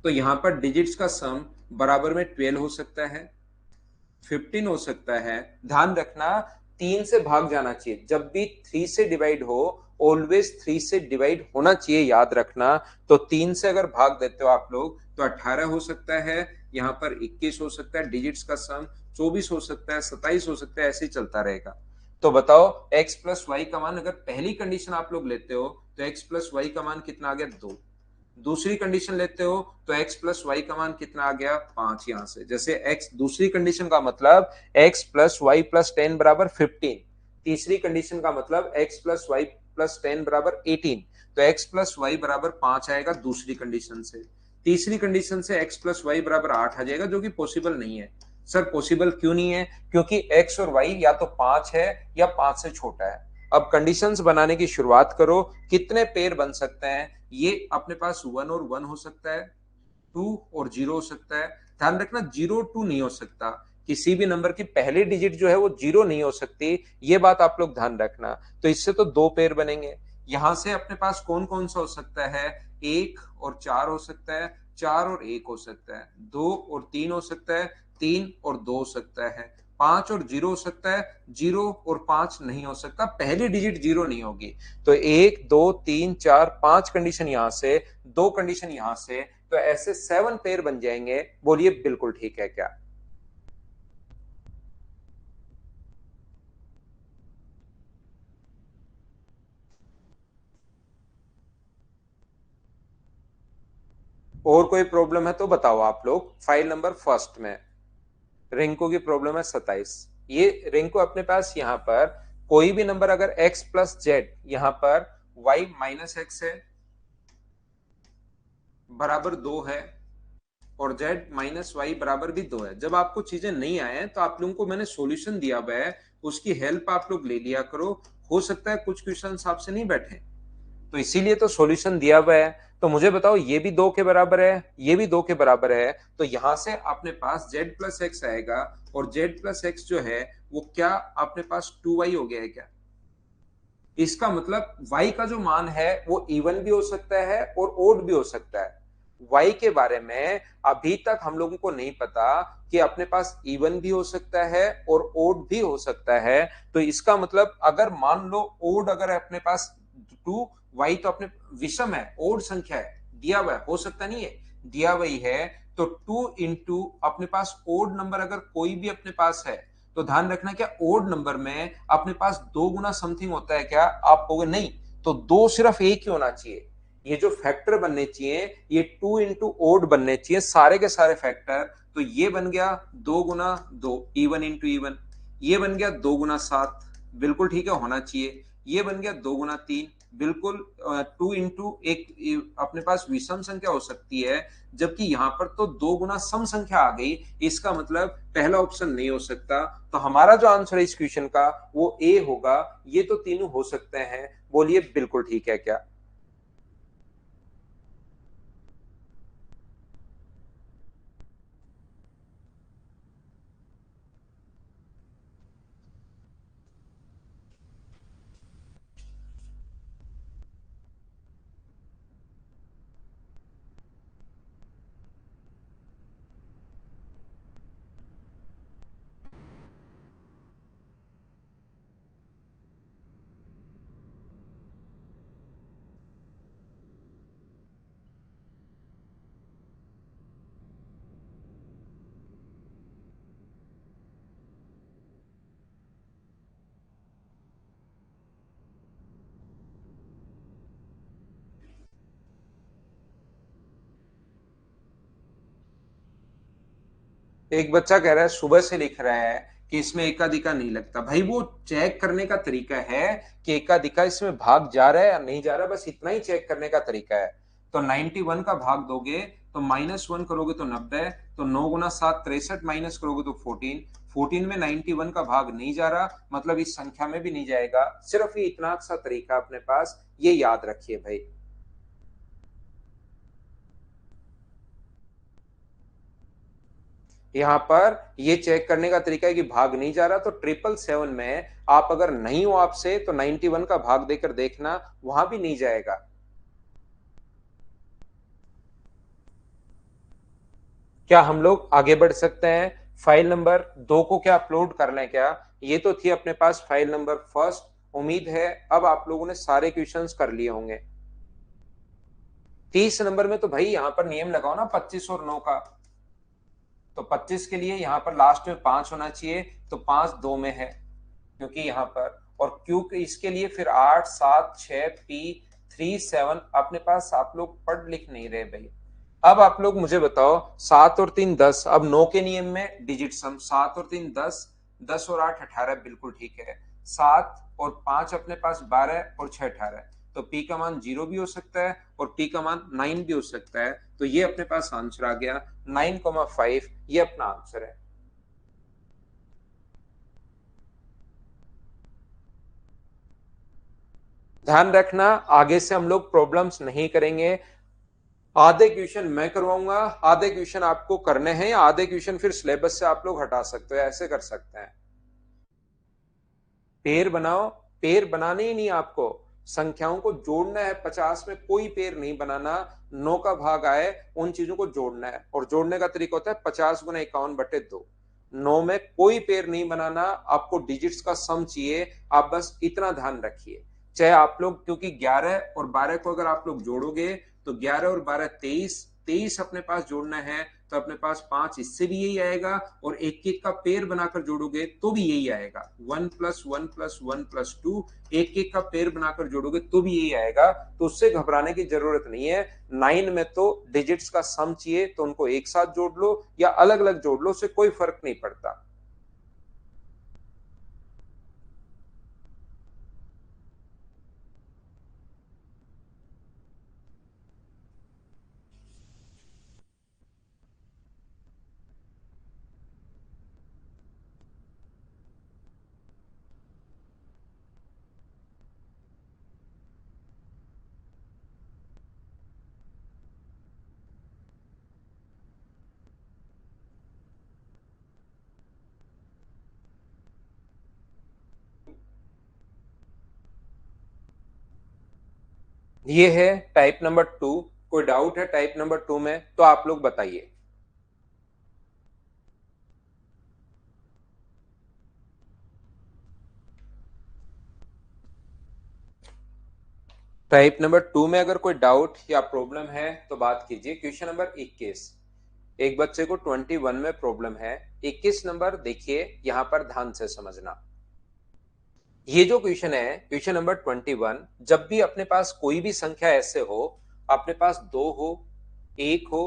तो यहां पर डिजिट्स का सम बराबर में 12 हो सकता है, 15 हो सकता है। ध्यान रखना 3 से भाग जाना चाहिए, जब भी 3 से डिवाइड हो ऑलवेज 3 से डिवाइड होना चाहिए, याद रखना। तो 3 से अगर भाग देते हो आप लोग तो 18 हो सकता है, यहाँ पर 21 हो सकता है, डिजिट्स का सम 24 हो सकता है, 27 हो सकता है, ऐसे ही चलता रहेगा। तो बताओ x प्लस वाई का मान अगर पहली कंडीशन आप लोग लेते हो तो x प्लस वाई का मान कितना आ गया, 2। दूसरी कंडीशन लेते हो तो x प्लस वाई का मान कितना आ गया, 5। यहां से जैसे x दूसरी कंडीशन का मतलब x प्लस वाई प्लस 10 बराबर 15, तीसरी कंडीशन का मतलब x प्लस वाई प्लस 10 बराबर 18, तो x प्लस वाई बराबर 5 आएगा दूसरी कंडीशन से। तीसरी कंडीशन से x प्लस वाई बराबर 8 आ जाएगा, जो कि पॉसिबल नहीं है। सर पॉसिबल क्यों नहीं है? क्योंकि x और y या तो 5 है या 5 से छोटा है। अब कंडीशंस बनाने की शुरुआत करो, कितने पेयर बन सकते हैं? ये अपने पास 1 और 1 हो सकता है, 2 और 0 हो सकता है। ध्यान रखना 0 2 नहीं हो सकता, किसी भी नंबर की पहली डिजिट जो है वो 0 नहीं हो सकती, ये बात आप लोग ध्यान रखना। तो इससे तो 2 पेयर बनेंगे। यहां से अपने पास कौन कौन सा हो सकता है? 1 और 4 हो सकता है, 4 और 1 हो सकता है, 2 और 3 हो सकता है, 3 और 2 हो सकता है, 5 और 0 हो सकता है, 0 और 5 नहीं हो सकता, पहली डिजिट 0 नहीं होगी। तो 1 2 3 4 5 कंडीशन यहां से, 2 कंडीशन यहां से, तो ऐसे 7 पेयर बन जाएंगे। बोलिए बिल्कुल ठीक है क्या? और कोई प्रॉब्लम है तो बताओ आप लोग। फाइल नंबर फर्स्ट में रिंकू की प्रॉब्लम है 27। ये रिंकू अपने पास यहाँ पर कोई भी नंबर अगर x प्लस जेड, यहाँ पर y माइनस एक्स है बराबर 2 है और z माइनस वाई बराबर भी 2 है। जब आपको चीजें नहीं आए तो आप लोगों को मैंने सॉल्यूशन दिया हुआ है, उसकी हेल्प आप लोग ले लिया करो। हो सकता है कुछ क्वेश्चन आपसे नहीं बैठे, तो इसीलिए तो सॉल्यूशन दिया हुआ है। तो मुझे बताओ, ये भी 2 के बराबर है, ये भी 2 के बराबर है, तो यहां से अपने पास z प्लस एक्स आएगा और z प्लस एक्स जो है वो क्या अपने पास 2y हो गया है क्या? इसका मतलब y का जो मान है वो इवन भी हो सकता है और ओड भी हो सकता है। y के बारे में अभी तक हम लोगों को नहीं पता कि अपने पास इवन भी हो सकता है और ओड भी हो सकता है। तो इसका मतलब अगर मान लो ओड अगर है अपने पास 2, y तो अपने विषम है, ओड संख्या है, दिया हुआ है, हो सकता नहीं है, दिया हुआ ही है। तो 2 इंटू अपने पास ओड नंबर अगर कोई भी अपने पास है, तो ध्यान रखना क्या ओड नंबर में अपने पास दो गुना समथिंग होता है क्या? आप कहोगे नहीं, तो दो सिर्फ एक ही होना चाहिए। ये जो फैक्टर बनने चाहिए ये 2 इंटू ओड बनने चाहिए सारे के सारे फैक्टर। तो ये बन गया 2 गुना 2, इवन इंटू इवन। ये बन गया 2 गुना 7, बिल्कुल ठीक है, होना चाहिए। ये बन गया 2 गुना 3, बिल्कुल। 2 इंटू एक अपने पास विषम संख्या हो सकती है, जबकि यहां पर तो 2 गुना सम संख्या आ गई। इसका मतलब पहला ऑप्शन नहीं हो सकता। तो हमारा जो आंसर है इस क्वेश्चन का वो ए होगा। ये तो तीनों हो सकते हैं, बोलिए बिल्कुल ठीक है क्या? एक बच्चा कह रहा है, सुबह से लिख रहा है कि इसमें एकाधिका नहीं लगता। भाई वो चेक करने का तरीका है कि एकाधिका इसमें भाग जा रहा है या नहीं जा रहा, बस इतना ही चेक करने का तरीका है। तो 91 का भाग दोगे तो -1 करोगे तो 90, तो 9 गुना 7 63, माइनस करोगे तो 14। 14 में 91 का भाग नहीं जा रहा, मतलब इस संख्या में भी नहीं जाएगा। सिर्फ ये इतना सा तरीका अपने पास, ये याद रखिए भाई। यहाँ पर ये चेक करने का तरीका है कि भाग नहीं जा रहा, तो 777 में आप अगर नहीं हो आपसे तो 91 का भाग देकर देखना, वहां भी नहीं जाएगा। क्या हम लोग आगे बढ़ सकते हैं? फाइल नंबर 2 को क्या अपलोड कर लें क्या? ये तो थी अपने पास फाइल नंबर फर्स्ट। उम्मीद है अब आप लोगों ने सारे क्वेश्चंस कर लिए होंगे। 30 नंबर में तो भाई यहाँ पर नियम लगाओ ना 25 और 9 का। तो 25 के लिए यहाँ पर लास्ट में 5 होना चाहिए, तो 5 2 में है क्योंकि यहाँ पर। और क्यू के इसके लिए फिर 8 7 6 P 3 7 अपने पास आप लोग पढ़ लिख नहीं रहे भाई। अब आप लोग मुझे बताओ, 7 और 3 10, अब 9 के नियम में डिजिट सम 7 और 3 10, 10 और 8 18, बिल्कुल ठीक है। 7 और 5 अपने पास 12 और 6 18, तो पी का मान 0 भी हो सकता है और पी का मान 9 भी हो सकता है। तो ये अपने पास आंसर आ गया 9,5, ये अपना आंसर है। ध्यान रखना, आगे से हम लोग प्रॉब्लम्स नहीं करेंगे। आधे क्वेश्चन मैं करवाऊंगा, आधे क्वेश्चन आपको करने हैं, या आधे क्वेश्चन फिर सिलेबस से आप लोग हटा सकते हो, ऐसे कर सकते हैं। पेड़ बनाओ। पेड़ बनाने ही नहीं आपको, संख्याओं को जोड़ना है। 50 में कोई पेड़ नहीं बनाना, 9 का भाग आए उन चीजों को जोड़ना है। और जोड़ने का तरीका होता है 50 गुना 51/2। 9 में कोई पेड़ नहीं बनाना, आपको डिजिट्स का सम चाहिए। आप बस इतना ध्यान रखिए। चाहे आप लोग, क्योंकि 11 और 12 को अगर आप लोग जोड़ोगे तो 11 और 12 23, 23 अपने पास जोड़ना है, तो अपने पास 5 इससे भी यही आएगा। और एक एक का पेयर बनाकर जोड़ोगे तो भी यही आएगा। 1+1+1+2, एक एक का पेयर बनाकर जोड़ोगे तो भी यही आएगा। तो उससे घबराने की जरूरत नहीं है। 9 में तो डिजिट्स का सम चाहिए, तो उनको एक साथ जोड़ लो या अलग अलग जोड़ लो, उससे कोई फर्क नहीं पड़ता। ये है टाइप नंबर 2। कोई डाउट है टाइप नंबर 2 में तो आप लोग बताइए। टाइप नंबर 2 में अगर कोई डाउट या प्रॉब्लम है तो बात कीजिए। क्वेश्चन नंबर 21, एक बच्चे को 21 में प्रॉब्लम है। 21 नंबर देखिए, यहां पर ध्यान से समझना। ये जो क्वेश्चन है, क्वेश्चन नंबर 21, जब भी अपने पास कोई भी संख्या ऐसे हो, अपने पास 2 हो, 1 हो,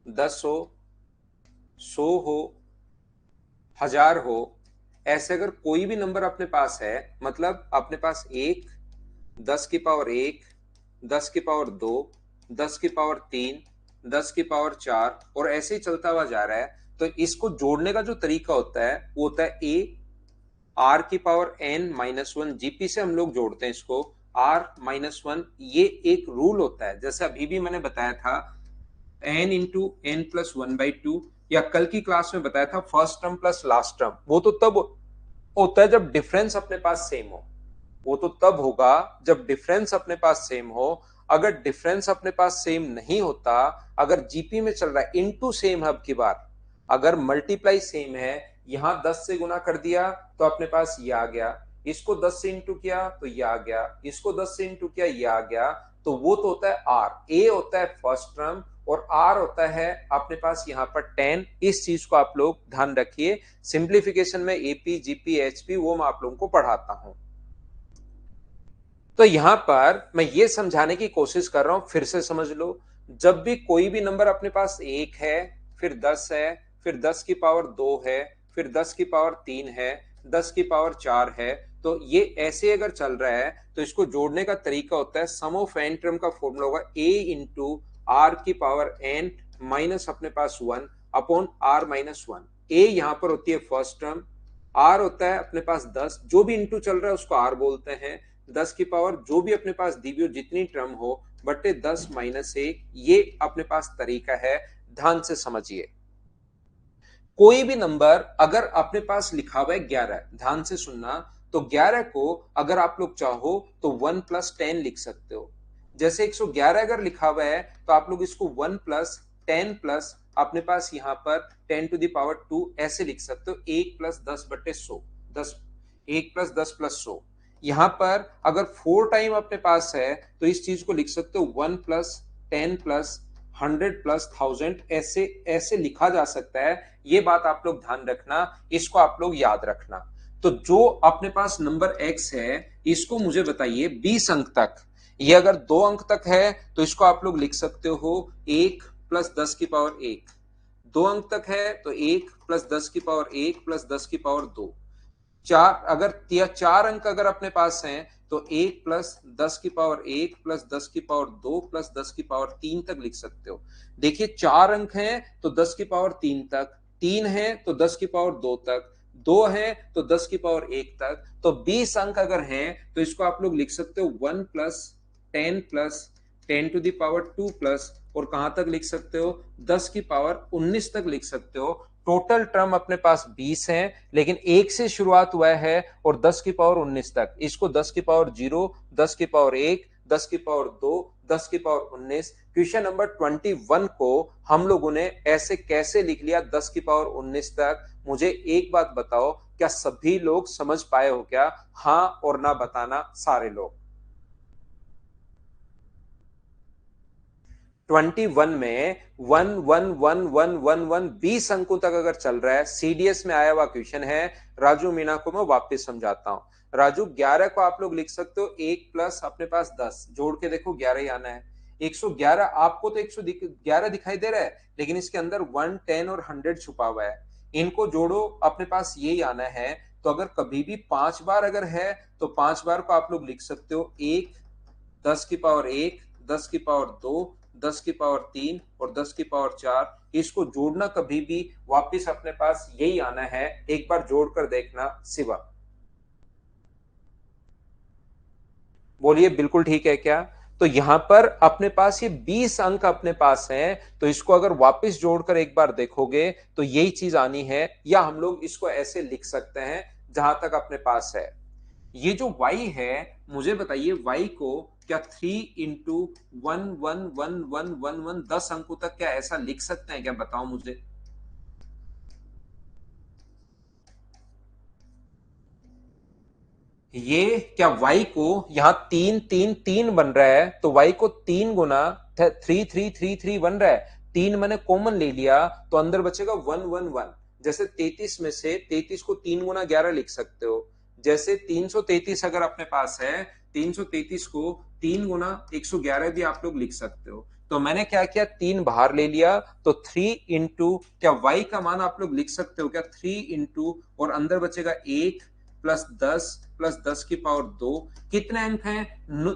10 हो, 100 हो, 1000 हो, ऐसे अगर कोई भी नंबर अपने पास है, मतलब अपने पास 1, 10 की पावर 1, 10 की पावर 2, 10 की पावर 3, 10 की पावर 4 और ऐसे ही चलता हुआ जा रहा है, तो इसको जोड़ने का जो तरीका होता है वो होता है ए आर की power n minus one. GP से हम लोग जोड़ते हैं इसको, आर माइनस वन। ये एक रूल होता है, जैसे अभी भी मैंने बताया था, n into n plus one by two, या कल की क्लास में बताया था first term plus last term. वो तो तब होता है जब डिफरेंस अपने पास सेम हो। वो तो तब होगा जब डिफरेंस अपने पास सेम हो। अगर डिफरेंस अपने पास सेम नहीं होता, अगर जीपी में चल रहा है इनटू सेम हब की बार, अगर मल्टीप्लाई सेम है, यहां 10 से गुना कर दिया तो अपने पास ये आ गया, इसको 10 से इंटू किया तो ये आ गया, इसको 10 से इंटू किया ये आ गया, तो वो तो होता है आर। ए होता है फर्स्ट टर्म और आर होता है अपने पास यहां पर 10। इस चीज को आप लोग ध्यान रखिए। सिंप्लीफिकेशन में एपी जीपी एचपी वो मैं आप लोगों को पढ़ाता हूं। तो यहां पर मैं ये समझाने की कोशिश कर रहा हूं, फिर से समझ लो। जब भी कोई भी नंबर अपने पास 1 है, फिर 10 है, फिर 10 की पावर 2 है, फिर 10 की पावर 3 है, 10 की पावर 4 है, तो ये ऐसे अगर चल रहा है तो इसको जोड़ने का तरीका होता है, सम ऑफ एन टर्म का फॉर्मूला होगा ए इंटू आर की पावर एन माइनस अपने पास 1 अपॉन आर माइनस 1। ए यहां पर होती है फर्स्ट टर्म, आर होता है अपने पास 10, जो भी इंटू चल रहा है उसको आर बोलते हैं। 10 की पावर जो भी अपने पास दी हुई हो, जितनी टर्म हो, बटे 10 माइनस 1, ये अपने पास तरीका है। ध्यान से समझिए। कोई भी नंबर अगर अपने पास लिखा हुआ है 11, ध्यान से सुनना, तो 11 को अगर आप लोग चाहो तो 1 प्लस 10 लिख सकते हो। जैसे 111 अगर लिखा हुआ है तो आप लोग इसको 1 प्लस 10 प्लस अपने पास यहां पर 10 टू द पावर 2 ऐसे लिख सकते हो। 1 प्लस 10 बटे 100, 10, 1 प्लस 10 प्लस 100। यहां पर अगर 4 टाइम अपने पास है तो इस चीज को लिख सकते हो 1 प्लस 10 प्लस 100 प्लस 1000, ऐसे ऐसे लिखा जा सकता है। ये बात आप लोग ध्यान रखना, इसको आप लोग याद रखना। तो जो अपने पास नंबर x है, इसको मुझे बताइए 20 अंक तक। ये अगर 2 अंक तक है तो इसको आप लोग लिख सकते हो 1 प्लस 10 की पावर 1। 2 अंक तक है तो 1 प्लस 10 की पावर 1 प्लस 10 की पावर 2। चार अगर 4 अंक अगर अपने पास हैं तो 1 प्लस 10 की पावर 1 प्लस 10 की पावर 2 प्लस 10 की पावर 3 तक लिख सकते हो। देखिए 4 अंक हैं तो 10 की पावर 3 तक, 3 है तो 10 की पावर 2 तक, 2 है तो 10 की पावर 1 तक। तो 20 अंक अगर हैं तो इसको आप लोग लिख सकते हो 1 plus 10 to the power 2 plus, और कहां तक लिख सकते हो, 10 की पावर 19 तक लिख सकते हो। टोटल टर्म अपने पास 20 हैं, लेकिन 1 से शुरुआत हुआ है और 10 की पावर 19 तक। इसको 10 की पावर 0, 10 की पावर 1, 10 की पावर 2, 10 की पावर 19। क्वेश्चन नंबर 21 को हम लोगों ने ऐसे कैसे लिख लिया 10 की पावर 19 तक? मुझे एक बात बताओ, क्या सभी लोग समझ पाए हो क्या? हाँ और ना बताना सारे लोग। 21 में 1 1 1 1 1 1 20 अंकों तक अगर चल रहा है, सीडीएस में आया हुआ क्वेश्चन है। राजू मीना को मैं वापस समझाता हूं। राजू 11 को आप लोग लिख सकते हो 1 प्लस अपने पास 10, जोड़ के देखो 11 ही आना है। 111 आपको तो 111 दिखाई दे रहा है, लेकिन इसके अंदर 1 10 और 100 छुपा हुआ है। इनको जोड़ो, अपने पास यही आना है। तो अगर कभी भी 5 बार अगर है तो 5 बार को आप लोग लिख सकते हो 1, 10 की पावर 1, 10 की पावर 2, 10 की पावर 3 और 10 की पावर 4। इसको जोड़ना कभी भी वापस अपने पास यही आना है। एक बार जोड़कर देखना। शिवा बोलिए बिल्कुल ठीक है क्या? तो यहां पर अपने पास ये 20 अंक अपने पास हैं, तो इसको अगर वापस जोड़कर एक बार देखोगे तो यही चीज आनी है, या हम लोग इसको ऐसे लिख सकते हैं जहां तक अपने पास है। ये जो y है, मुझे बताइए y को क्या 3 इंटू 1 10 अंकों तक क्या ऐसा लिख सकते हैं क्या, बताओ मुझे। ये क्या y को यहां 3 3 3 बन रहा है, तो y को 3 गुना 3 3 3 3 बन रहा है, 3 मैंने कॉमन ले लिया तो अंदर बचेगा 1 1 1। जैसे 33 में से 33 को 3 गुना 11 लिख सकते हो। जैसे 333 अगर अपने पास है, 333 को 3 गुना 111 भी आप लोग लिख सकते हो। तो मैंने क्या किया, 3 बाहर ले लिया, तो 3 इंटू क्या y का मान आप लोग लिख सकते हो क्या, 3 इंटू और अंदर बचेगा 1 प्लस 10 की पावर 2। कितने अंक हैं,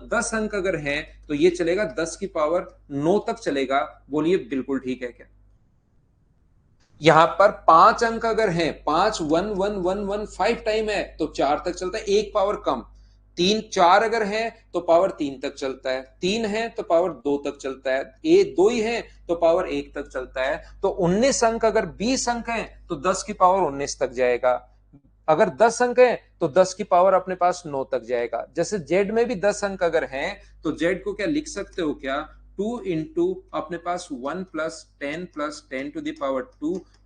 10 अंक अगर हैं तो ये चलेगा 10 की पावर 9 तक चलेगा। बोलिए बिल्कुल ठीक है क्या। यहां पर 5 अंक अगर हैं, 5 1 1 1 1 5 टाइम है तो 4 तक चलता है, एक पावर कम। 3 4 अगर है तो पावर 3 तक चलता है, 3 है तो पावर 2 तक चलता है, 2 ही है तो पावर 1 तक चलता है। तो 19 अंक अगर 20 अंक है तो 10 की पावर 19 तक जाएगा। अगर 10 अंक है तो 10 की पावर अपने पास 9 तक जाएगा। जैसे जेड में भी 10 अंक अगर हैं तो जेड को क्या लिख सकते हो क्या, 2 इंटू अपने पास 1 प्लस 10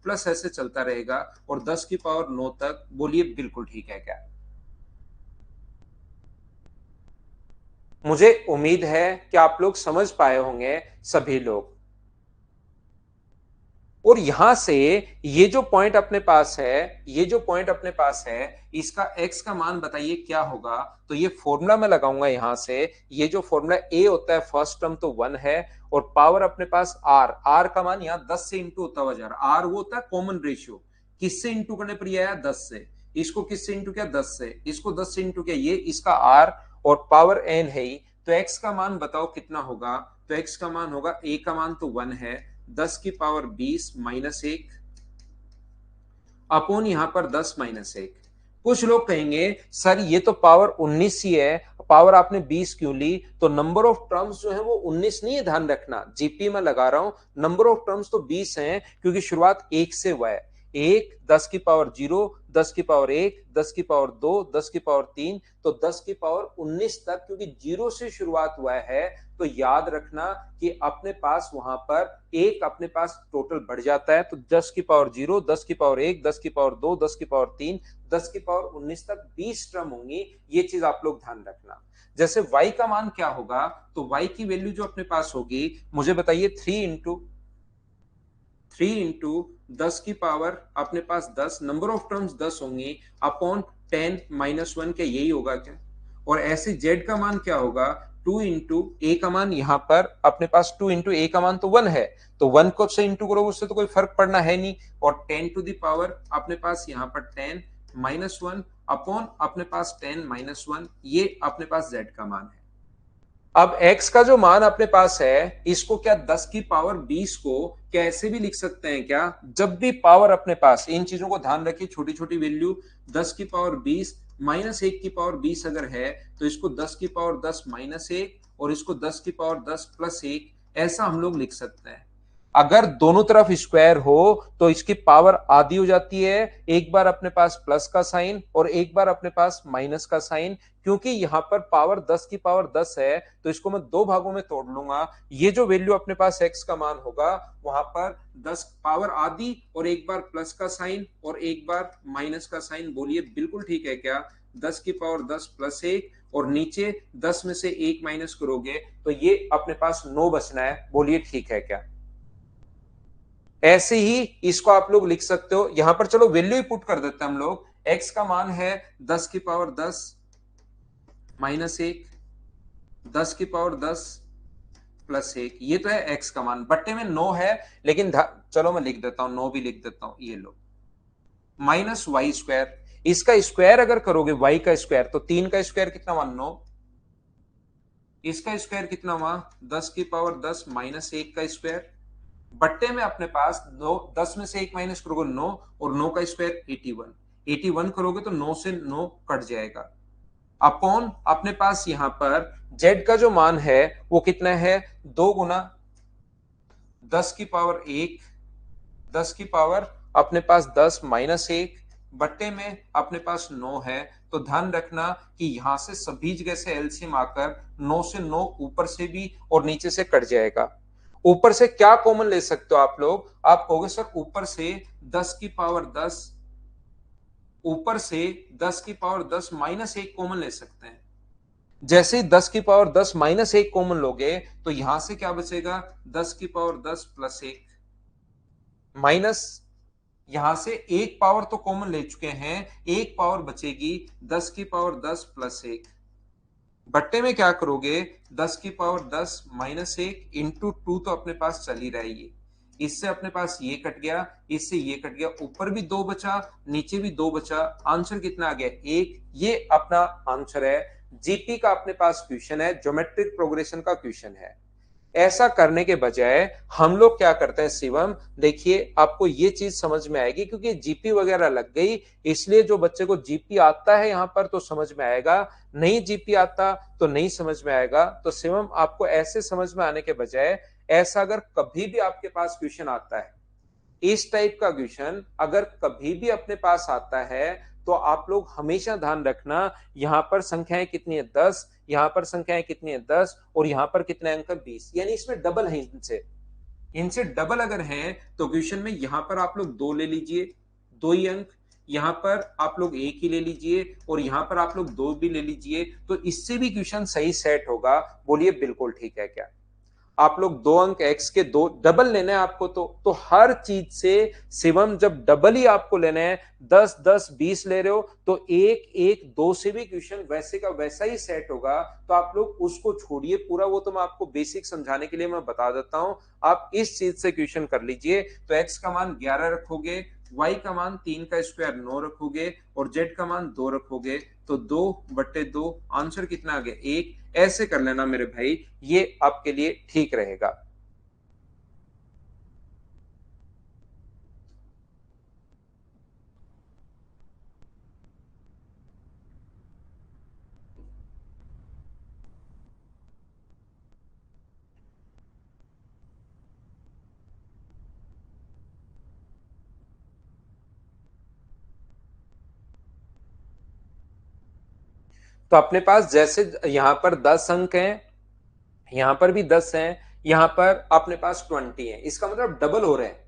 प्लस ऐसे चलता रहेगा और 10 की पावर 9 तक। बोलिए बिल्कुल ठीक है क्या। मुझे उम्मीद है कि आप लोग समझ पाए होंगे सभी लोग। और यहां से ये जो पॉइंट अपने पास है, ये जो पॉइंट अपने पास है, इसका x का मान बताइए क्या होगा। तो ये फॉर्मूला मैं लगाऊंगा यहां से। ये जो फॉर्मूला a होता है, फर्स्ट टर्म तो 1 है, और पावर अपने पास r का मान यहाँ 10 से इंटू होता हुआ जा रहा है। r वो होता है कॉमन रेशियो, किससे इंटू करने पर यह आया 10 से, इसको किससे इंटू किया 10 से, इसको 10 से इंटू किया, ये इसका r और पावर n है ही। तो x का मान बताओ कितना होगा। तो x का मान होगा, a का मान तो 1 है, 10 की पावर 20 - 1 अपॉन यहां पर 10 - 1। कुछ लोग कहेंगे सर ये तो पावर 19 ही है, पावर आपने 20 क्यों ली। तो नंबर ऑफ टर्म्स जो है वो 19 नहीं है, ध्यान रखना, जीपी में लगा रहा हूं। नंबर ऑफ टर्म्स तो 20 हैं क्योंकि शुरुआत 1 से हुआ है। 1 10 की पावर 0, 10 की पावर 1, 10 की पावर 2, 10 की पावर 3, तो 10 की पावर 19 तक, क्योंकि 0 से शुरुआत हुआ है। तो याद रखना कि अपने पास वहां पर एक अपने पास टोटल बढ़ जाता है। तो 10 की पावर 0, 10 की पावर 1, 10 की पावर 2, 10 की पावर 3, 10 की पावर 19 तक 20 टर्म होंगी। ये चीज आप लोग ध्यान रखना। जैसे y का मान क्या होगा, तो y की वैल्यू जो अपने पास होगी, मुझे बताइए 3 इंटू 10 की पावर अपने पास 10, नंबर ऑफ टर्म्स 10 होंगी, अपॉन 10 - 1 के, यही होगा क्या। और ऐसे z का मान क्या होगा, 2 इंटू a का मान, यहां पर अपने पास 2 इंटू a का मान तो 1 है, तो 1 को से इंटू करो, उससे तो कोई फर्क पड़ना है नहीं। और 10 टू द पावर अपने पास यहां पर 10 - 1 अपॉन अपने पास 10 - 1, ये अपने पास z का मान है। अब x का जो मान अपने पास है, इसको क्या 10 की पावर 20 को कैसे भी लिख सकते हैं क्या। जब भी पावर अपने पास, इन चीजों को ध्यान रखिए, छोटी छोटी वैल्यू, 10 की पावर 20 -1 की पावर 20 अगर है तो इसको 10 की पावर 10 - 1 और इसको 10 की पावर 10 + 1, ऐसा हम लोग लिख सकते हैं। अगर दोनों तरफ स्क्वायर हो तो इसकी पावर आधी हो जाती है, एक बार अपने पास प्लस का साइन और एक बार अपने पास माइनस का साइन। क्योंकि यहां पर पावर 10 की पावर 10 है तो इसको मैं दो भागों में तोड़ लूंगा। ये जो वैल्यू अपने पास x का मान होगा, वहां पर 10 पावर आधी और एक बार प्लस का साइन और एक बार माइनस का साइन। बोलिए बिल्कुल ठीक है क्या। 10 की पावर 10 + 1 और नीचे 10 में से 1 माइनस करोगे तो ये अपने पास 9 बचना है। बोलिए ठीक है क्या। ऐसे ही इसको आप लोग लिख सकते हो। यहां पर चलो वैल्यू ही पुट कर देते हैं हम लोग। x का मान है 10 की पावर 10 -1, 10 की पावर 10 + 1, ये तो है x का मान। बट्टे में 9 है, लेकिन चलो मैं लिख देता हूं, 9 भी लिख देता हूं, ये लो, -y²। इसका स्क्वायर अगर करोगे y का स्क्वायर, तो 3 का स्क्वायर कितना हुआ 9, इसका स्क्वायर कितना हुआ 10 की पावर 10 -1 का स्क्वायर, बट्टे में अपने पास 9, 10 में से 1 माइनस करोगे 9 और 9 का स्क्वायर 81, 81 करोगे तो 9 से 9 कट जाएगा। अपॉन अपने पास यहां पर z का जो मान है वो कितना है, 2 गुना 10 की पावर 1, 10 की पावर अपने पास 10 - 1 बट्टे में अपने पास 9 है, तो ध्यान रखना कि यहां से सभी जगह से एलसीएम आकर 9 से 9 ऊपर से भी और नीचे से कट जाएगा। ऊपर से क्या कॉमन ले सकते हो आप लोग? आप कहोगे सर ऊपर से 10 की पावर 10, ऊपर से 10 की पावर 10 माइनस 1 कॉमन ले सकते हैं। जैसे ही 10 की पावर 10 माइनस 1 कॉमन लोगे तो यहां से क्या बचेगा? 10 की पावर 10 प्लस 1 माइनस, यहां से एक पावर तो कॉमन ले चुके हैं, एक पावर बचेगी 10 की पावर 10 प्लस 1। बट्टे में क्या करोगे? 10 की पावर 10 माइनस 1 इंटू 2 तो अपने पास चल ही रहेगी। इससे अपने पास ये कट गया, इससे ये कट गया, ऊपर भी 2 बचा, नीचे भी 2 बचा। आंसर कितना आ गया? 1। ये अपना आंसर है। जीपी का अपने पास क्वेश्चन है, ज्योमेट्रिक प्रोग्रेशन का क्वेश्चन है। ऐसा करने के बजाय हम लोग क्या करते हैं शिवम, देखिए आपको ये चीज समझ में आएगी, क्योंकि जीपी वगैरह लग गई, इसलिए जो बच्चे को जीपी आता है यहां पर तो समझ में आएगा, नहीं जीपी आता तो नहीं समझ में आएगा। तो शिवम आपको ऐसे समझ में आने के बजाय, ऐसा अगर कभी भी आपके पास क्वेश्चन आता है, इस टाइप का क्वेश्चन अगर कभी भी अपने पास आता है, तो आप लोग हमेशा ध्यान रखना, यहां पर संख्याएं कितनी है? 10, यहां पर संख्याएं कितनी है? 10, और यहां पर कितने अंक? 20, यानी इसमें डबल है। इनसे इनसे डबल अगर है तो क्वेश्चन में यहां पर आप लोग 2 ले लीजिए, 2 ही अंक, यहां पर आप लोग 1 ही ले लीजिए, और यहां पर आप लोग 2 भी ले लीजिए, तो इससे भी क्वेश्चन सही सेट होगा। बोलिए बिल्कुल ठीक है क्या? आप लोग 2 अंक एक्स के, दो डबल लेने हैं आपको, तो हर चीज से शिवम जब डबल ही आपको लेने हैं, 10 10 20 ले रहे हो, तो 1 1 2 से भी क्वेश्चन वैसे का वैसा ही सेट होगा। तो आप लोग उसको छोड़िए, पूरा वो तो मैं आपको बेसिक समझाने के लिए मैं बता देता हूं। आप इस चीज से क्वेश्चन कर लीजिए। तो एक्स का मान 11 रखोगे, y का मान 3 का स्क्वायर 9 रखोगे, और z का मान 2 रखोगे, तो 2/2, आंसर कितना आ गया? 1। ऐसे कर लेना मेरे भाई, ये आपके लिए ठीक रहेगा। तो अपने पास जैसे यहां पर 10 अंक हैं, यहां पर भी 10 हैं, यहां पर अपने पास 20 है, इसका मतलब डबल हो रहे हैं।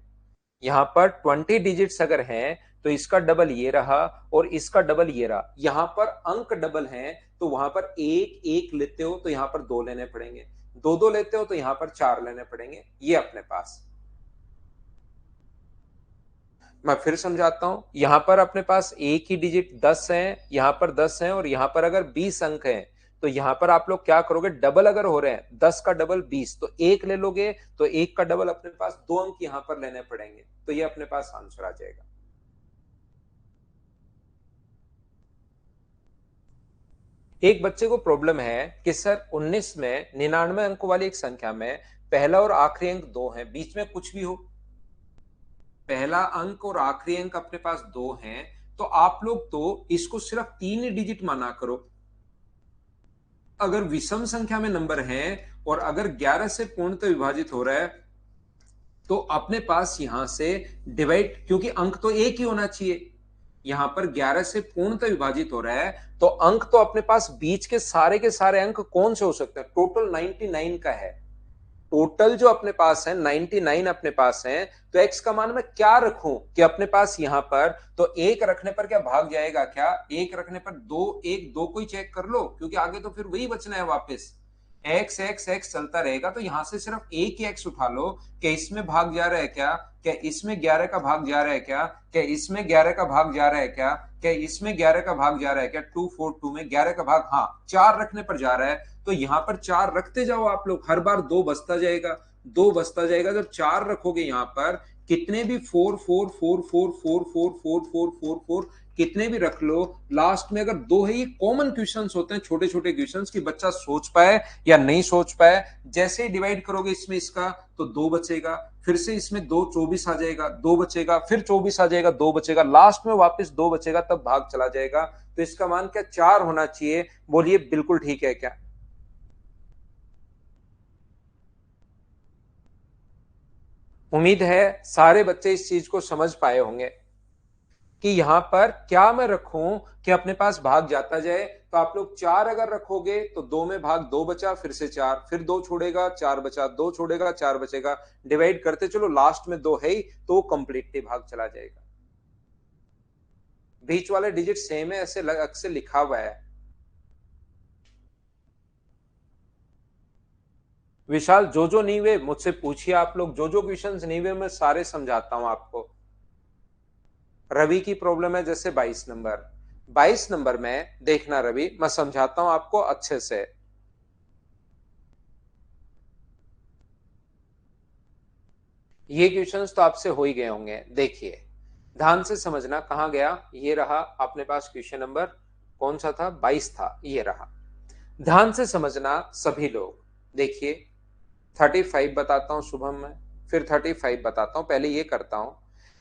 यहां पर 20 डिजिट्स अगर हैं, तो इसका डबल ये रहा, और इसका डबल ये रहा। यहां पर अंक डबल हैं, तो वहां पर एक एक लेते हो तो यहां पर 2 लेने पड़ेंगे, दो दो लेते हो तो यहां पर 4 लेने पड़ेंगे। ये अपने पास, मैं फिर समझाता हूं, यहां पर अपने पास एक ही डिजिट 10 है, यहां पर 10 है, और यहां पर अगर 20 अंक है, तो यहां पर आप लोग क्या करोगे? डबल अगर हो रहे हैं, 10 का डबल 20, तो एक ले लोगे, तो एक का डबल अपने पास 2 अंक यहां पर लेने पड़ेंगे, तो ये अपने पास आंसर आ जाएगा। एक बच्चे को प्रॉब्लम है कि सर 19 में 99 अंकों वाली एक संख्या में पहला और आखिरी अंक 2 है, बीच में कुछ भी हो, पहला अंक और आखिरी अंक अपने पास 2 हैं, तो आप लोग तो इसको सिर्फ 3 ही डिजिट माना करो। अगर विषम संख्या में नंबर है, और अगर 11 से पूर्णतः विभाजित हो रहा है, तो अपने पास यहां से डिवाइड, क्योंकि अंक तो एक ही होना चाहिए, यहां पर 11 से पूर्णतः विभाजित हो रहा है, तो अंक तो अपने पास बीच के सारे अंक कौन से हो सकते हैं? टोटल 99 का है। टोटल जो अपने पास है 99 अपने पास है, तो एक्स का मान मैं क्या रखूं कि अपने पास यहां पर, तो एक रखने पर क्या भाग जाएगा क्या? एक रखने पर दो, एक दो को ही चेक कर लो, क्योंकि आगे तो फिर वही बचना है वापस। एक्स एक्स एक्स चलता रहेगा, तो यहां से सिर्फ एक ही एक्स उठा लो। क्या इसमें भाग जा रहा है क्या? क्या इसमें 11 का भाग जा रहा है क्या? क्या इसमें 11 का भाग जा रहा है क्या? क्या इसमें 11 का भाग जा रहा है क्या? 242 में 11 का भाग, हाँ, 4 रखने पर जा रहा है, तो यहां पर 4 रखते जाओ आप लोग, हर बार 2 बचता जाएगा, 2 बचता जाएगा। जब 4 रखोगे यहां पर, कितने भी 4 4 4 4 4 4 4 4 4 कितने भी रख लो, लास्ट में अगर 2 है, ये कॉमन क्वेश्चंस होते हैं, छोटे छोटे क्वेश्चंस कि बच्चा सोच पाए या नहीं सोच पाए। जैसे ही डिवाइड करोगे इसमें इसका, तो 2 बचेगा, फिर से इसमें 2 24 आ जाएगा, 2 बचेगा, फिर 24 आ जाएगा, 2 बचेगा, लास्ट में वापस 2 बचेगा, तब भाग चला जाएगा। तो इसका मान क्या 4 होना चाहिए? बोलिए बिल्कुल ठीक है क्या? उम्मीद है सारे बच्चे इस चीज को समझ पाए होंगे। कि यहां पर क्या मैं रखूं कि अपने पास भाग जाता जाए। तो आप लोग 4 अगर रखोगे तो 2 में भाग 2 बचा, फिर से 4, फिर 2 छोड़ेगा 4 बचा, 2 छोड़ेगा 4 बचेगा, डिवाइड करते चलो, लास्ट में 2 है ही तो वो कंप्लीटली भाग चला जाएगा। बीच वाले डिजिट सेम है, ऐसे अक्सर लिखा हुआ है। विशाल, जो नहीं हुए मुझसे पूछिए, आप लोग जो क्वेश्चंस नहीं हुए मैं सारे समझाता हूं आपको। रवि की प्रॉब्लम है जैसे 22 नंबर, 22 नंबर में देखना रवि, मैं समझाता हूं आपको अच्छे से। ये क्वेश्चंस तो आपसे हो ही गए होंगे, देखिए ध्यान से समझना। कहां गया, ये रहा अपने पास क्वेश्चन नंबर, कौन सा था, 22 था, ये रहा। ध्यान से समझना सभी लोग, देखिए 35 बताता हूं शुभम में, फिर 35 बताता हूं, पहले ये करता हूं।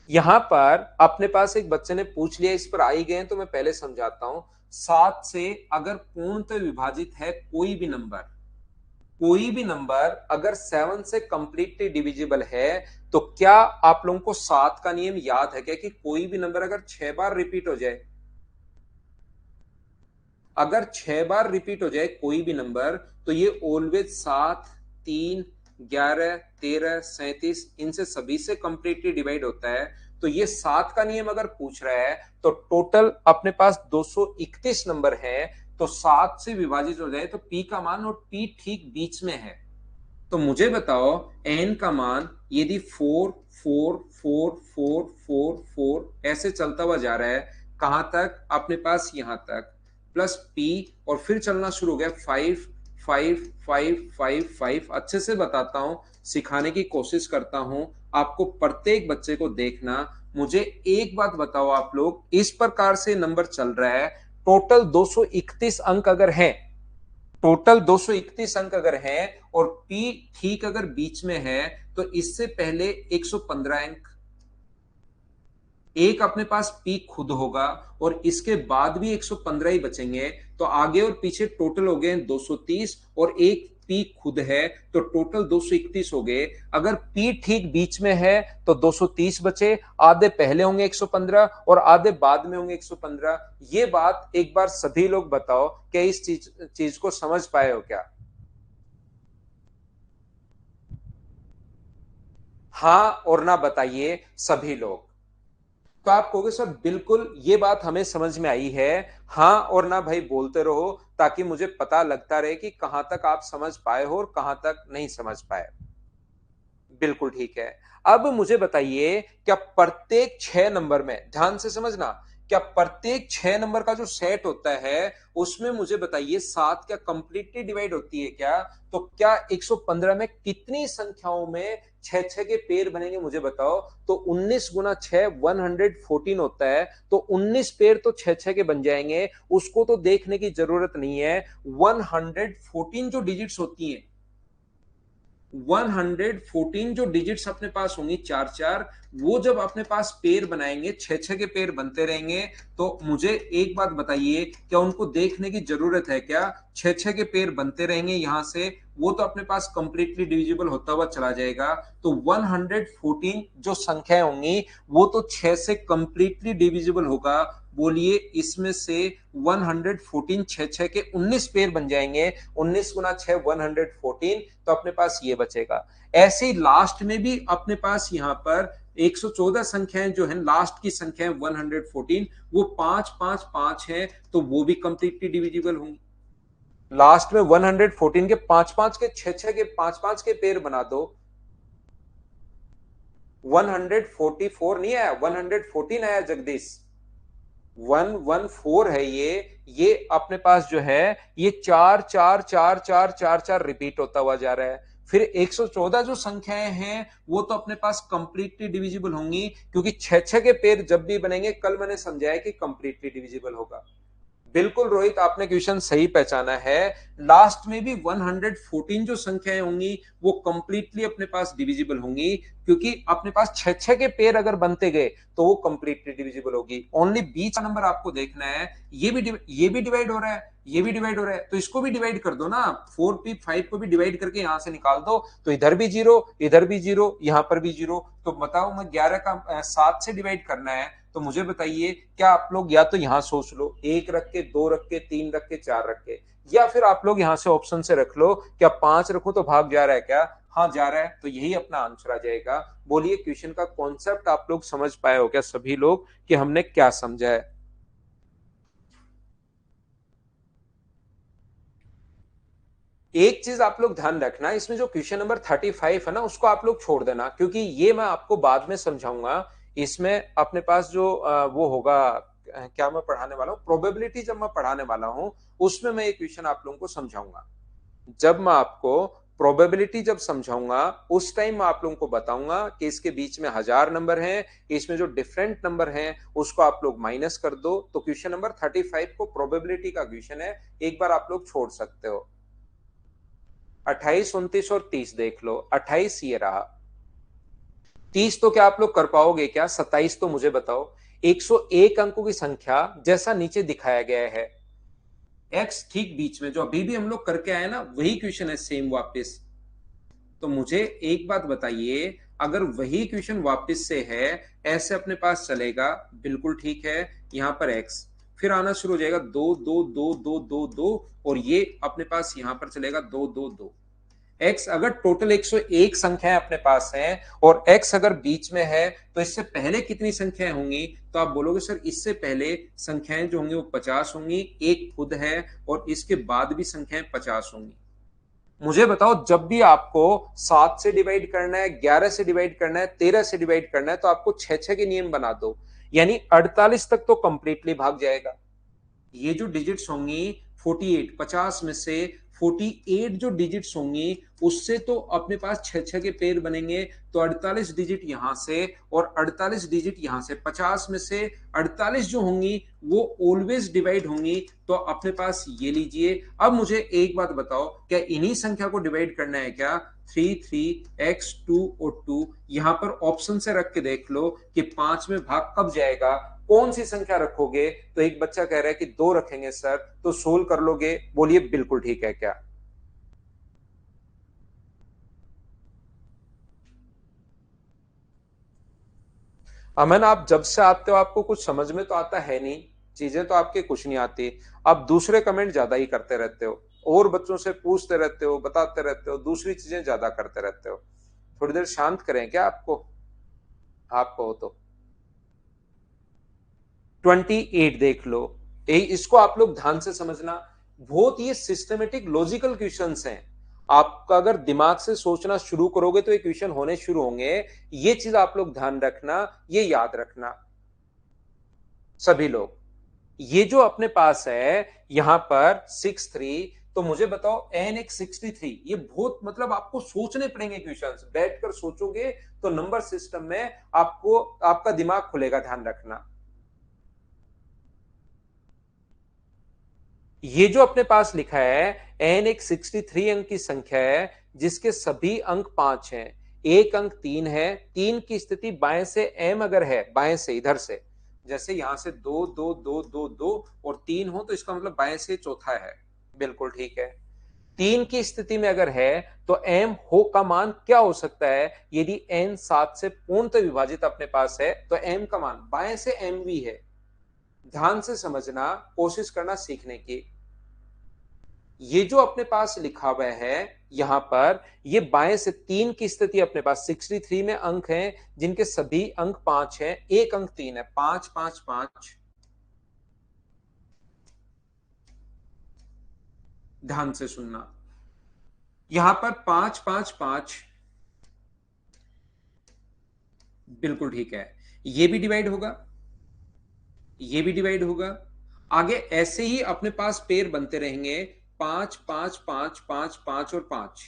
यहां पर अपने पास एक बच्चे ने पूछ लिया, इस पर आ ही गए तो मैं पहले समझाता हूं। 7 से अगर पूर्णतः विभाजित है कोई भी नंबर, कोई भी नंबर अगर 7 से कंप्लीटली डिविजिबल है, तो क्या आप लोगों को 7 का नियम याद है क्या, कि कोई भी नंबर अगर 6 बार रिपीट हो जाए, अगर 6 बार रिपीट हो जाए कोई भी नंबर, तो ये ऑलवेज 7, 3, 11, 13, 37 इनसे सभी से कंप्लीटली डिवाइड होता है। तो ये 7 का नियम अगर पूछ रहा है, तो टोटल अपने पास 231 नंबर है, तो 7 से विभाजित हो जाए तो पी का मान, और पी ठीक बीच में है। तो मुझे बताओ एन का मान यदि 4 4 4 4 4 4 ऐसे चलता हुआ जा रहा है, कहां तक, अपने पास यहां तक, प्लस पी, और फिर चलना शुरू हो गया 5 5 5 5 5। अच्छे से बताता हूं, सिखाने की कोशिश करता हूं आपको, प्रत्येक बच्चे को देखना। मुझे एक बात बताओ, आप लोग इस प्रकार से नंबर चल रहा है, टोटल 231 अंक अगर है, टोटल 231 अंक अगर है, और पी ठीक अगर बीच में है, तो इससे पहले 115 अंक, एक अपने पास पी खुद होगा, और इसके बाद भी 115 ही बचेंगे। तो आगे और पीछे टोटल हो गए 230, और एक पी खुद है, तो टोटल 231 हो गए। अगर पी ठीक बीच में है तो 230 बचे, आधे पहले होंगे 115 और आधे बाद में होंगे 115। ये बात एक बार सभी लोग बताओ, क्या इस चीज को समझ पाए हो क्या? हाँ और ना बताइए सभी लोग। तो आप कहोगे सर बिल्कुल ये बात हमें समझ में आई है, हाँ और ना भाई बोलते रहो, ताकि मुझे पता लगता रहे कि कहां तक आप समझ पाए हो और कहां तक नहीं समझ पाए। बिल्कुल ठीक है। अब मुझे बताइए, क्या प्रत्येक 6 नंबर में, ध्यान से समझना, क्या प्रत्येक 6 नंबर का जो सेट होता है, उसमें मुझे बताइए 7 क्या कंप्लीटली डिवाइड होती है क्या? तो क्या 115 में कितनी संख्याओं में 6 6 के पेयर बनेंगे, मुझे बताओ। तो 19 गुना 6 114 होता है, तो 19 पेयर तो 6 6 के बन जाएंगे, उसको तो देखने की जरूरत नहीं है। 114 जो डिजिट्स होती हैं, 114 जो डिजिट्स अपने पास होंगी, चार चार, वो जब अपने पास पेयर बनाएंगे, 6 6 के पेयर बनते रहेंगे, तो मुझे एक बात बताइए, क्या उनको देखने की जरूरत है क्या? 6 6 के पेयर बनते रहेंगे यहां से, वो तो अपने पास कंप्लीटली डिविजिबल होता हुआ चला जाएगा। तो 114 जो संख्याएं होंगी, वो तो 6 से कंप्लीटली डिविजिबल होगा। बोलिए इसमें से 114 6 6 के 19 पेयर बन जाएंगे, 19 गुना 6 114, तो अपने पास ये बचेगा। ऐसे ही लास्ट में भी अपने पास यहां पर 114 संख्याएं जो है, लास्ट की संख्याएं 114, वो 5 5 5 है, तो वो भी कंप्लीटली डिविजिबल होंगी। लास्ट में 114 के 5 5 के 6 6 के 5 5 के पेयर बना दो। 144 नहीं आया, 114 आया जगदीश, 114 है ये अपने पास जो है, ये चार चार चार चार चार चार रिपीट होता हुआ जा रहा है। फिर 114 जो संख्याएं हैं, वो तो अपने पास कंप्लीटली डिविजिबल होंगी, क्योंकि 6 6 के पेयर जब भी बनेंगे, कल मैंने समझाया कि कंप्लीटली डिविजिबल होगा। बिल्कुल रोहित, आपने क्वेश्चन सही पहचाना है। लास्ट में भी 114 जो संख्याएं होंगी, वो कंप्लीटली अपने पास डिविजिबल होंगी, क्योंकि अपने पास 6 6 के पेयर अगर बनते गए, तो वो कंप्लीटली डिविजिबल होगी। ओनली बीच का नंबर आपको देखना है, ये भी डिवाइड हो रहा है, ये भी डिवाइड हो रहा है, तो इसको भी डिवाइड कर दो ना, 4p5 को भी डिवाइड करके यहां से निकाल दो, तो इधर भी जीरो, इधर भी जीरो, यहां पर भी जीरो। तो बताओ, मैं 11 का 7 से डिवाइड करना है, तो मुझे बताइए, क्या आप लोग या तो यहां सोच लो, एक रख के, दो रख के, तीन रख के, चार रख के, या फिर आप लोग यहां से ऑप्शन से रख लो, क्या पांच रखो तो भाग जा रहा है क्या? हाँ जा रहा है, तो यही अपना आंसर आ जाएगा। बोलिए क्वेश्चन का कॉन्सेप्ट आप लोग समझ पाए हो क्या सभी लोग, कि हमने क्या समझा है? एक चीज आप लोग ध्यान रखना, इसमें जो क्वेश्चन नंबर 35 है ना, उसको आप लोग छोड़ देना, क्योंकि ये मैं आपको बाद में समझाऊंगा। इसमें अपने पास जो वो होगा, क्या मैं पढ़ाने वाला हूँ, प्रोबेबिलिटी जब मैं पढ़ाने वाला हूँ, उसमें मैं ये क्वेश्चन आप लोगों को समझाऊंगा। जब मैं आपको प्रोबेबिलिटी जब समझाऊंगा, उस टाइम मैं आप लोगों को बताऊंगा कि इसके बीच में 1000 नंबर हैं, इसमें जो डिफरेंट नंबर हैं उसको आप लोग माइनस कर दो, तो क्वेश्चन नंबर 35 को प्रोबेबिलिटी का क्वेश्चन है, एक बार आप लोग छोड़ सकते हो। 28, 29 और 30 देख लो, 28 ये रहा, 30 तो क्या आप लोग कर पाओगे क्या? 27 तो मुझे बताओ। 101 अंकों की संख्या जैसा नीचे दिखाया गया है, एक्स ठीक बीच में, जो अभी भी हम लोग करके आए ना, वही क्वेश्चन है सेम वापस। तो मुझे एक बात बताइए, अगर वही क्वेश्चन वापस से है, ऐसे अपने पास चलेगा, बिल्कुल ठीक है। यहां पर एक्स फिर आना शुरू हो जाएगा, दो दो दो दो दो दो, और ये अपने पास यहां पर चलेगा दो दो दो। एक्स अगर टोटल 101 संख्याएं अपने पास हैं, और एक्स अगर बीच में है, तो इससे पहले कितनी संख्याएं होंगी? तो आप बोलोगे सर इससे पहले संख्याएं जो होंगी वो 50 होंगी, एक खुद है, और इसके बाद भी संख्याएं 50 होंगी। मुझे बताओ, जब भी आपको 7 से डिवाइड करना है, 11 से डिवाइड करना है, 13 से डिवाइड करना है, तो आपको 6 के नियम बना दो, यानी 48 तक तो कंप्लीटली भाग जाएगा। ये जो डिजिट्स होंगी 48, 50 में से 48 जो डिजिट्स होंगी, उससे तो अपने पास छह छह के पेयर बनेंगे, तो 48 डिजिट यहां से और 48 डिजिट यहां से, 50 में से 48 जो होंगी वो ऑलवेज डिवाइड होंगी। तो अपने पास ये लीजिए। अब मुझे एक बात बताओ, क्या इन्हीं संख्या को डिवाइड करना है क्या? 3 3 x 2 और 2, यहां पर ऑप्शन से रख के देख लो कि 5 में भाग कब जाएगा, कौन सी संख्या रखोगे? तो एक बच्चा कह रहा है कि 2 रखेंगे सर, तो सोल्व कर लोगे? बोलिए बिल्कुल ठीक है क्या? अमन, आप जब से आते हो आपको कुछ समझ में तो आता है नहीं, चीजें तो आपके कुछ नहीं आती। आप दूसरे कमेंट ज्यादा ही करते रहते हो, और बच्चों से पूछते रहते हो, बताते रहते हो, दूसरी चीजें ज्यादा करते रहते हो। थोड़ी देर शांत करें क्या आपको? आपको हो तो 28 देख लो। इसको आप लोग ध्यान से समझना, बहुत ये सिस्टमेटिक लॉजिकल क्वेश्चंस हैं। आपका अगर दिमाग से सोचना शुरू करोगे तो ये क्वेश्चन होने शुरू होंगे। ये चीज आप लोग ध्यान रखना, ये याद रखना सभी लोग। ये जो अपने पास है यहां पर 63, तो मुझे बताओ एन एक 63, ये बहुत मतलब आपको सोचने पड़ेंगे क्वेश्चंस, बैठकर सोचोगे तो नंबर सिस्टम में आपको आपका दिमाग खुलेगा, ध्यान रखना। ये जो अपने पास लिखा है, एन एक 63 अंक की संख्या है, जिसके सभी अंक 5 हैं, एक अंक 3 है, 3 की स्थिति बाएं से, एम अगर है बाएं से इधर से, जैसे यहां से दो दो दो दो दो और 3 हो, तो इसका मतलब बाएं से चौथा है, बिल्कुल ठीक है। 3 की स्थिति में अगर है, तो एम हो का मान क्या हो सकता है? यदि एन 7 से पूर्णतः विभाजित अपने पास है, तो एम का मान बाएं से एम भी है। ध्यान से समझना, कोशिश करना सीखने की। ये जो अपने पास लिखा हुआ है यहां पर, ये बाएं से 3 की स्थिति अपने पास 63 में अंक हैं, जिनके सभी अंक 5 हैं, एक अंक 3 है, 5 5 5। ध्यान से सुनना, यहां पर 5 5 5, बिल्कुल ठीक है। ये भी डिवाइड होगा, ये भी डिवाइड होगा, आगे ऐसे ही अपने पास पेयर बनते रहेंगे, 5 5 5 5 5 और 5।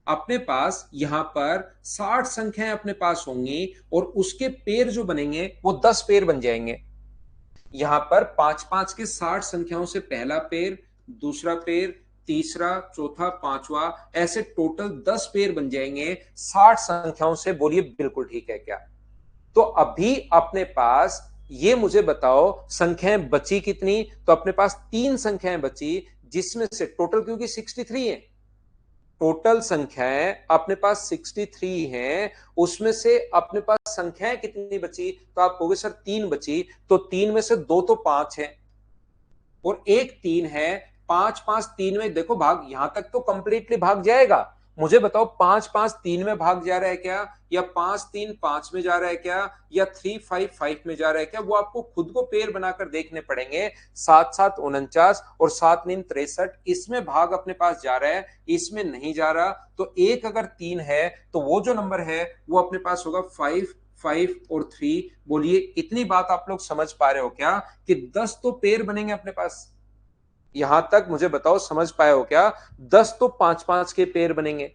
अपने पास यहां पर 60 संख्याएं अपने पास होंगी, और उसके पेयर जो बनेंगे वो 10 पेयर बन जाएंगे। यहां पर 5 5 के 60 संख्याओं से पहला पेयर, दूसरा पेयर, तीसरा, चौथा, पांचवा, ऐसे टोटल 10 पेयर बन जाएंगे 60 संख्याओं से। बोलिए बिल्कुल ठीक है क्या? तो अभी अपने पास ये मुझे बताओ, संख्याएं बची कितनी? तो अपने पास 3 संख्याएं बची, जिसमें से टोटल क्योंकि 63 है, टोटल संख्याएं अपने पास 63 हैं, उसमें से अपने पास संख्याएं कितनी बची? तो आप कहोगे सर 3 बची, तो 3 में से 2 तो 5 है और एक 3 है। 5 5 3 में देखो भाग, यहां तक तो कंप्लीटली भाग जाएगा। मुझे बताओ 5 5 3 में भाग जा रहा है क्या, या 5 3 5 में जा रहा है क्या, या 3 5 5 में जा रहा है क्या? वो आपको खुद को पेयर बनाकर देखने पड़ेंगे। 7 7 49 और 7 9 63, इसमें भाग अपने पास जा रहा है, इसमें नहीं जा रहा। तो एक अगर 3 है तो वो जो नंबर है वो अपने पास होगा 5 5 और 3। बोलिए इतनी बात आप लोग समझ पा रहे हो क्या कि 10 तो पेयर बनेंगे अपने पास? यहां तक मुझे बताओ समझ पाए हो क्या? 10 तो 5 5 के पेयर बनेंगे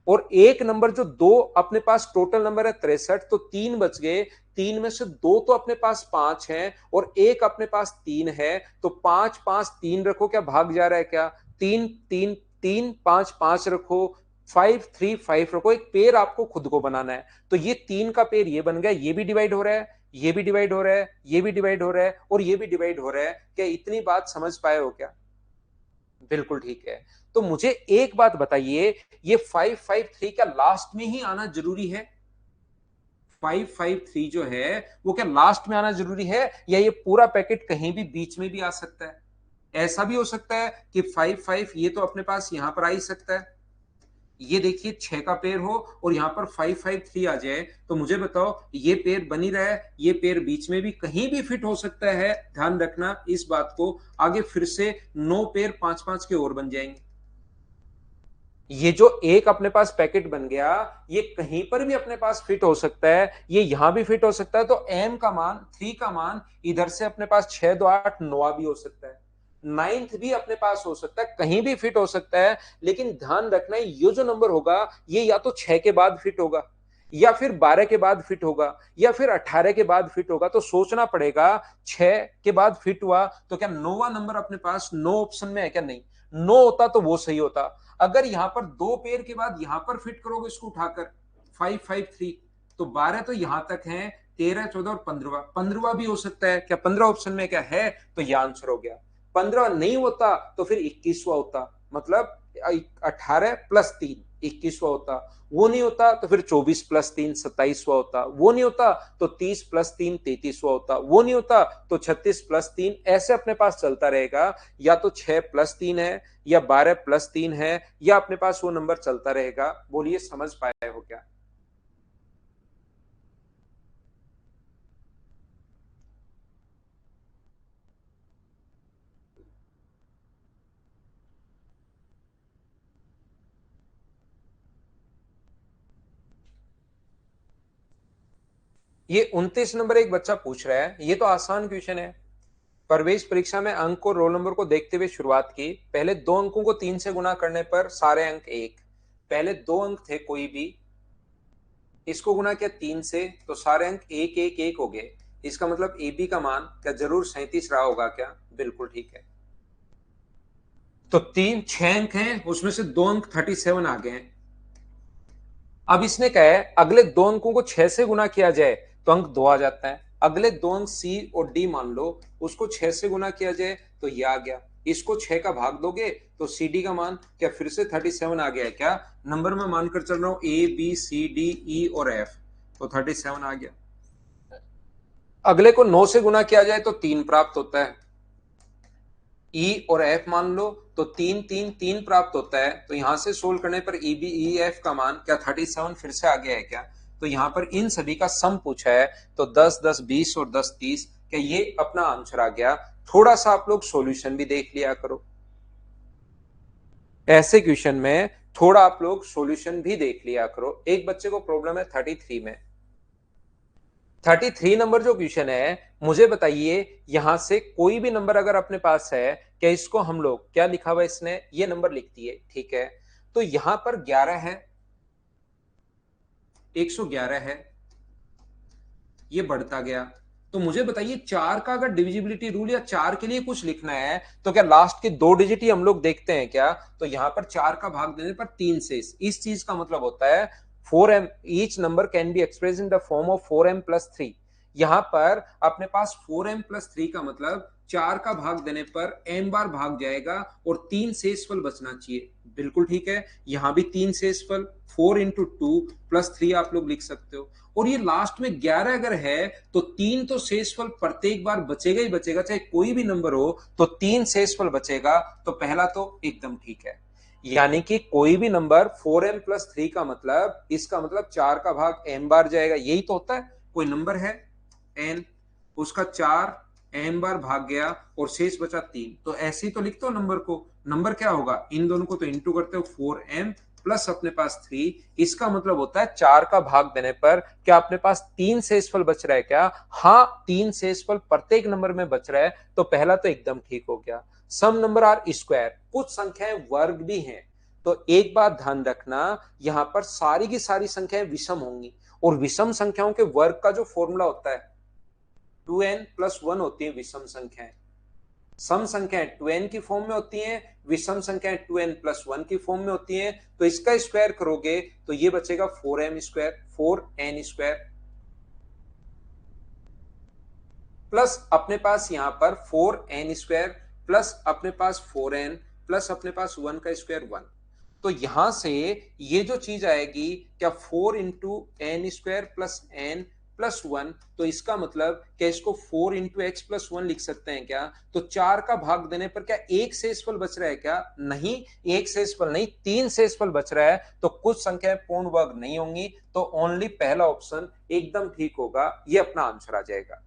और एक नंबर जो दो अपने पास टोटल नंबर है 63, तो 3 बच गए। 3 में से 2 तो अपने पास 5 है और एक अपने पास 3 है, तो 5 5 3 रखो, क्या भाग जा रहा है क्या? 3 3 3 5 5 रखो, 5 3 5 रखो। एक पेयर आपको खुद को बनाना है। तो ये 3 का पेयर ये बन गया, ये भी डिवाइड हो रहा है, ये भी डिवाइड हो रहा है, ये भी डिवाइड हो रहा है और ये भी डिवाइड हो रहा है। क्या इतनी बात समझ पाए हो क्या? बिल्कुल ठीक है। तो मुझे एक बात बताइए, ये 553 क्या लास्ट में ही आना जरूरी है? 553 जो है वो क्या लास्ट में आना जरूरी है, या ये पूरा पैकेट कहीं भी बीच में भी आ सकता है? ऐसा भी हो सकता है कि 5 5 ये तो अपने पास यहां पर आ ही सकता है। ये देखिए 6 का पेयर हो और यहां पर 5 5 3 आ जाए, तो मुझे बताओ ये पेयर बनी रहा है, ये पेयर बीच में भी कहीं भी फिट हो सकता है। ध्यान रखना इस बात को। आगे फिर से 9 पेयर 5 5 के और बन जाएंगे। ये जो एक अपने पास पैकेट बन गया, ये कहीं पर भी अपने पास फिट हो सकता है, ये यहां भी फिट हो सकता है। तो एम का मान 3 का मान इधर से अपने पास 6 2 8 9 भी हो सकता है, नाइन्थ भी अपने पास हो सकता है, कहीं भी फिट हो सकता है। लेकिन ध्यान रखना ये जो नंबर होगा ये या तो 6 के बाद फिट होगा, या फिर 12 के बाद फिट होगा, या फिर 18 के बाद फिट होगा। तो सोचना पड़ेगा 6 के बाद फिट हुआ तो क्या नौवां नंबर अपने पास नो ऑप्शन में है क्या? नहीं, नो होता तो वो सही होता। अगर यहां पर 2 पेयर के बाद यहां पर फिट करोगे इसको उठाकर 5 5 3, तो 12 तो यहां तक है, 13 14 और 15 भी हो सकता है। क्या 15 ऑप्शन में क्या है? तो यह आंसर हो गया। 15 नहीं होता तो फिर 21वां होता, मतलब 18 प्लस 3 21वां होता। वो नहीं होता तो फिर 24 प्लस 3 27वां होता। वो नहीं होता तो 30 प्लस 3 33वां होता। वो नहीं होता तो 36 प्लस 3। ऐसे अपने पास चलता रहेगा। या तो 6 प्लस 3 है, या 12 प्लस 3 है, या अपने पास वो नंबर चलता रहेगा। बोलिए समझ पाए हो क्या? ये 29 नंबर एक बच्चा पूछ रहा है, ये तो आसान क्वेश्चन है। प्रवेश परीक्षा में अंक और रोल नंबर को देखते हुए शुरुआत की। पहले 2 अंकों को 3 से गुना करने पर सारे अंक 1। पहले 2 अंक थे कोई भी, इसको गुना किया 3 से तो सारे अंक 1 1 1 हो गए। इसका मतलब ए बी का मान क्या जरूर 37 रहा होगा क्या? बिल्कुल ठीक है। तो 6 अंक हैं, उसमें से 2 अंक 37 आ गए हैं। अब इसने कहा है अगले 2 अंकों को 6 से गुना किया जाए तो अंक 2 आ जाता है। अगले 2 अंक सी और डी मान लो, उसको 6 से गुना किया जाए तो ये आ गया। इसको 6 का भाग दोगे तो सी डी का मान क्या फिर से 37 आ गया है क्या? नंबर में मानकर चल रहा हूं A B C D E और एफ, तो 37 आ गया। अगले को 9 से गुना किया जाए तो 3 प्राप्त होता है। ई और एफ मान लो तो 3 3 3 प्राप्त होता है। तो यहां से सोल्व करने पर ई बी ई एफ का मान क्या 37 फिर से आ गया है क्या? तो यहां पर इन सभी का सम पूछा है, तो 10 10 20 और 10 30, क्या ये अपना आंसर आ गया? थोड़ा सा आप लोग सॉल्यूशन भी देख लिया करो। ऐसे क्वेश्चन में थोड़ा आप लोग सॉल्यूशन भी देख लिया करो। एक बच्चे को प्रॉब्लम है 33 में। 33 नंबर जो क्वेश्चन है, मुझे बताइए यहां से कोई भी नंबर अगर अपने पास है, क्या इसको हम लोग क्या लिखा हुआ इसने ये नंबर लिख दिए, ठीक है। तो यहां पर 11 है, 111 है, ये बढ़ता गया। तो मुझे बताइए 4 का अगर डिविजिबिलिटी रूल या 4 के लिए कुछ लिखना है तो क्या लास्ट के 2 डिजिट ही हम लोग देखते हैं क्या? तो यहां पर 4 का भाग देने पर 3 से इस चीज का मतलब होता है 4m each number can be express in the form of 4m plus 3। यहां पर अपने पास 4m प्लस 3 का मतलब 4 का भाग देने पर m बार भाग जाएगा और 3 शेषफल बचना चाहिए। बिल्कुल ठीक है, यहां भी 3 शेषफल, 4 इंटू 2 प्लस 3 आप लोग लिख सकते हो। और ये लास्ट में 11 अगर है तो 3 तो शेषफल प्रत्येक बार बचेगा ही बचेगा, चाहे कोई भी नंबर हो तो 3 शेषफल बचेगा। तो पहला तो एकदम ठीक है, यानी कि कोई भी नंबर 4m प्लस 3 का मतलब, इसका मतलब 4 का भाग m बार जाएगा, यही तो होता है। कोई नंबर है n, उसका 4 m बार भाग गया और शेष बचा 3, तो ऐसे ही तो लिखते हो नंबर को। नंबर क्या होगा, इन दोनों को तो इंटू करते हो, 4m प्लस अपने पास 3, इसका मतलब होता है 4 का भाग देने पर क्या अपने पास 3 शेषफल बच रहा है क्या? हाँ, 3 शेषफल प्रत्येक नंबर में बच रहा है, तो पहला तो एकदम ठीक हो गया। सम नंबर आर स्क्वायर, कुछ संख्याएं वर्ग भी हैं, तो एक बात ध्यान रखना, यहां पर सारी की सारी संख्याएं विषम होंगी, और विषम संख्याओं के वर्ग का जो फॉर्मूला होता है 2n प्लस 1 होती है विषम संख्याएं। सम संख्याएं 2n की फॉर्म में होती हैं, विषम संख्याएं 2n प्लस 1 की फॉर्म में होती हैं। तो इसका स्क्वायर करोगे तो ये बचेगा 4m square, 4n square, plus अपने पास यहां पर 4n स्क्वायर, प्लस अपने पास 4n, प्लस अपने पास 1 का स्क्वायर 1। तो यहां से ये जो चीज आएगी क्या, 4 into n square plus n plus 1, तो इसका मतलब क्या इसको 4 इंटू एक्स प्लस 1 लिख सकते हैं क्या? तो 4 का भाग देने पर क्या एक शेषफल बच रहा है क्या? नहीं, एक शेषफल नहीं, 3 शेषफल बच रहा है, तो कुछ संख्याएं पूर्ण वर्ग नहीं होंगी, तो ओनली पहला ऑप्शन एकदम ठीक होगा, ये अपना आंसर आ जाएगा।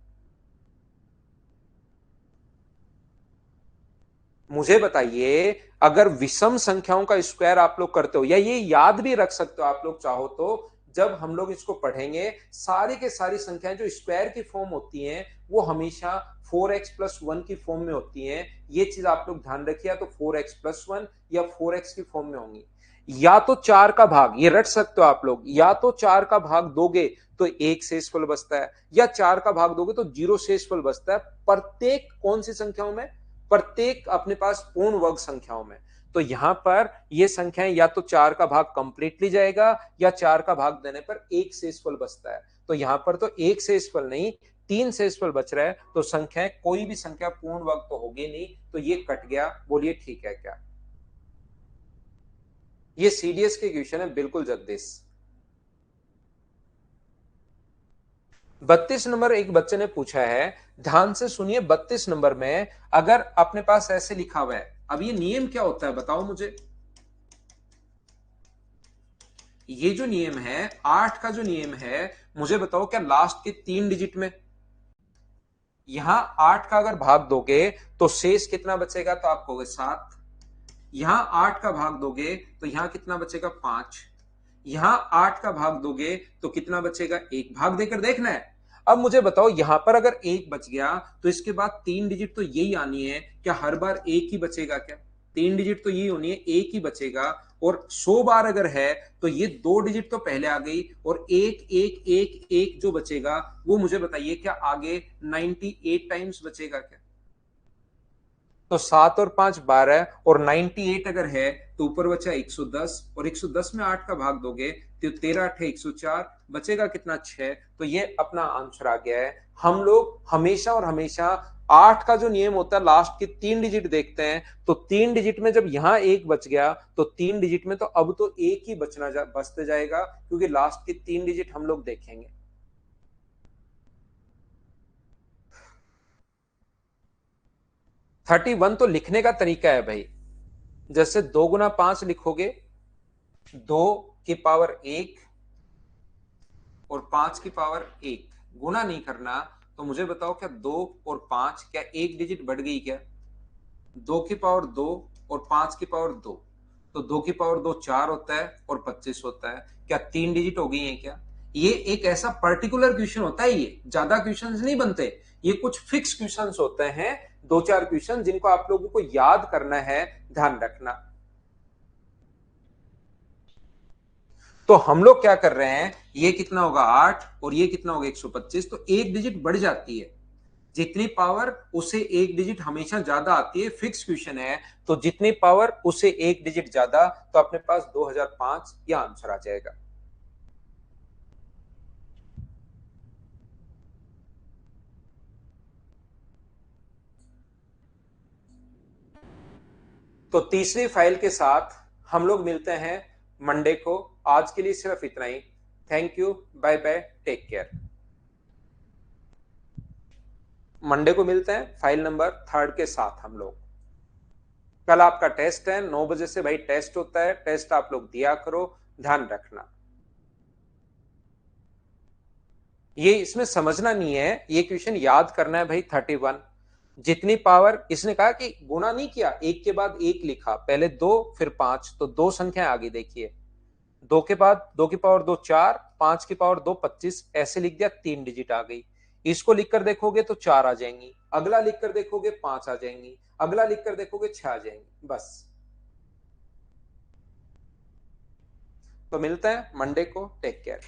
मुझे बताइए, अगर विषम संख्याओं का स्क्वायर आप लोग करते हो, या ये याद भी रख सकते हो आप लोग चाहो तो, जब हम लोग इसको पढ़ेंगे, सारी के सारी संख्याएं जो स्क्वायर की फॉर्म होती हैं वो हमेशा 4x प्लस 1 की फॉर्म में होती हैं। ये चीज आप लोग ध्यान रखिए, या तो 4x प्लस 1 या 4x की फॉर्म में होंगी। या तो 4 का भाग, ये रट सकते हो आप लोग, या तो 4 का भाग दोगे तो एक शेषफल बचता है, या 4 का भाग दोगे तो 0 शेषफल बचता है, प्रत्येक कौन सी संख्याओं में, प्रत्येक अपने पास पूर्ण वर्ग संख्याओं में। तो यहां पर ये संख्याएं या तो 4 का भाग कंप्लीटली जाएगा, या 4 का भाग देने पर एक शेषफल बचता है। तो यहां पर तो एक शेषफल नहीं, 3 शेषफल बच रहा है, तो संख्याएं कोई भी संख्या पूर्ण वर्ग तो होगी नहीं, तो ये कट गया। बोलिए ठीक है क्या? ये सीडीएस के क्वेश्चन है बिल्कुल जगदीश। 32 नंबर एक बच्चे ने पूछा है, ध्यान से सुनिए। 32 नंबर में अगर अपने पास ऐसे लिखा हुआ है, अब ये नियम क्या होता है बताओ मुझे। ये जो नियम है 8 का जो नियम है, मुझे बताओ क्या लास्ट के 3 डिजिट में, यहां 8 का अगर भाग दोगे तो शेष कितना बचेगा, तो आप कहोगे 7। यहां 8 का भाग दोगे तो यहां कितना बचेगा, 5। यहां 8 का भाग दोगे तो कितना बचेगा, 1। भाग देकर देखना है। अब मुझे बताओ, यहां पर अगर 1 बच गया तो इसके बाद 3 डिजिट तो यही आनी है, क्या हर बार 1 ही बचेगा क्या? 3 डिजिट तो यही होनी है, 1 ही बचेगा। और 100 बार अगर है तो ये 2 डिजिट तो पहले आ गई, और 1 1 1 1 जो बचेगा वो मुझे बताइए क्या आगे 98 टाइम्स बचेगा क्या? तो 7 और 5 12, और 98 अगर है तो ऊपर बचा 110, और 110 में 8 का भाग दोगे तो 13 8 104, बचेगा कितना, 6। तो ये अपना आंसर आ गया है। हम लोग हमेशा और हमेशा 8 का जो नियम होता है लास्ट के 3 डिजिट देखते हैं, तो 3 डिजिट में जब यहां 1 बच गया तो 3 डिजिट में तो अब तो 1 ही बचते जाएगा, क्योंकि लास्ट के 3 डिजिट हम लोग देखेंगे। 31 तो लिखने का तरीका है भाई, जैसे 2 गुना 5 लिखोगे, 2 की पावर 1 और 5 की पावर 1, गुना नहीं करना। तो मुझे बताओ क्या 2 और 5 क्या एक डिजिट बढ़ गई क्या? 2 की पावर 2 और 5 की पावर 2, तो 2 की पावर 2 4 होता है और 25 होता है, क्या 3 डिजिट हो गई है क्या? ये एक ऐसा पर्टिकुलर क्वेश्चन होता है, ये ज्यादा क्वेश्चंस नहीं बनते, ये कुछ फिक्स क्वेश्चंस होते हैं, 2 4 क्वेश्चन जिनको आप लोगों को याद करना है, ध्यान रखना। तो हम लोग क्या कर रहे हैं, ये कितना होगा 8 और ये कितना होगा 125, तो एक डिजिट बढ़ जाती है। जितनी पावर उसे एक डिजिट हमेशा ज्यादा आती है, फिक्स क्वेश्चन है। तो जितनी पावर उसे एक डिजिट ज्यादा, तो अपने पास 2005 यह आंसर आ जाएगा। तो तीसरी फाइल के साथ हम लोग मिलते हैं मंडे को। आज के लिए सिर्फ इतना ही। Thank you, bye bye, take care. Monday को मिलते हैं फाइल नंबर 3 के साथ हम लोग। कल आपका टेस्ट है, 9 बजे से भाई टेस्ट होता है, टेस्ट आप लोग दिया करो, ध्यान रखना। ये इसमें समझना नहीं है, ये क्वेश्चन याद करना है भाई। 31 जितनी पावर, इसने कहा कि गुणा नहीं किया, एक के बाद एक लिखा, पहले 2 फिर 5, तो 2 संख्या आगे देखिए। 2 के बाद 2 की पावर 2 4, 5 की पावर 2 25, ऐसे लिख दिया, 3 डिजिट आ गई। इसको लिखकर देखोगे तो 4 आ जाएंगी, अगला लिखकर देखोगे 5 आ जाएंगी, अगला लिखकर देखोगे 6 आ जाएंगी, बस। तो मिलते हैं मंडे को, टेक केयर।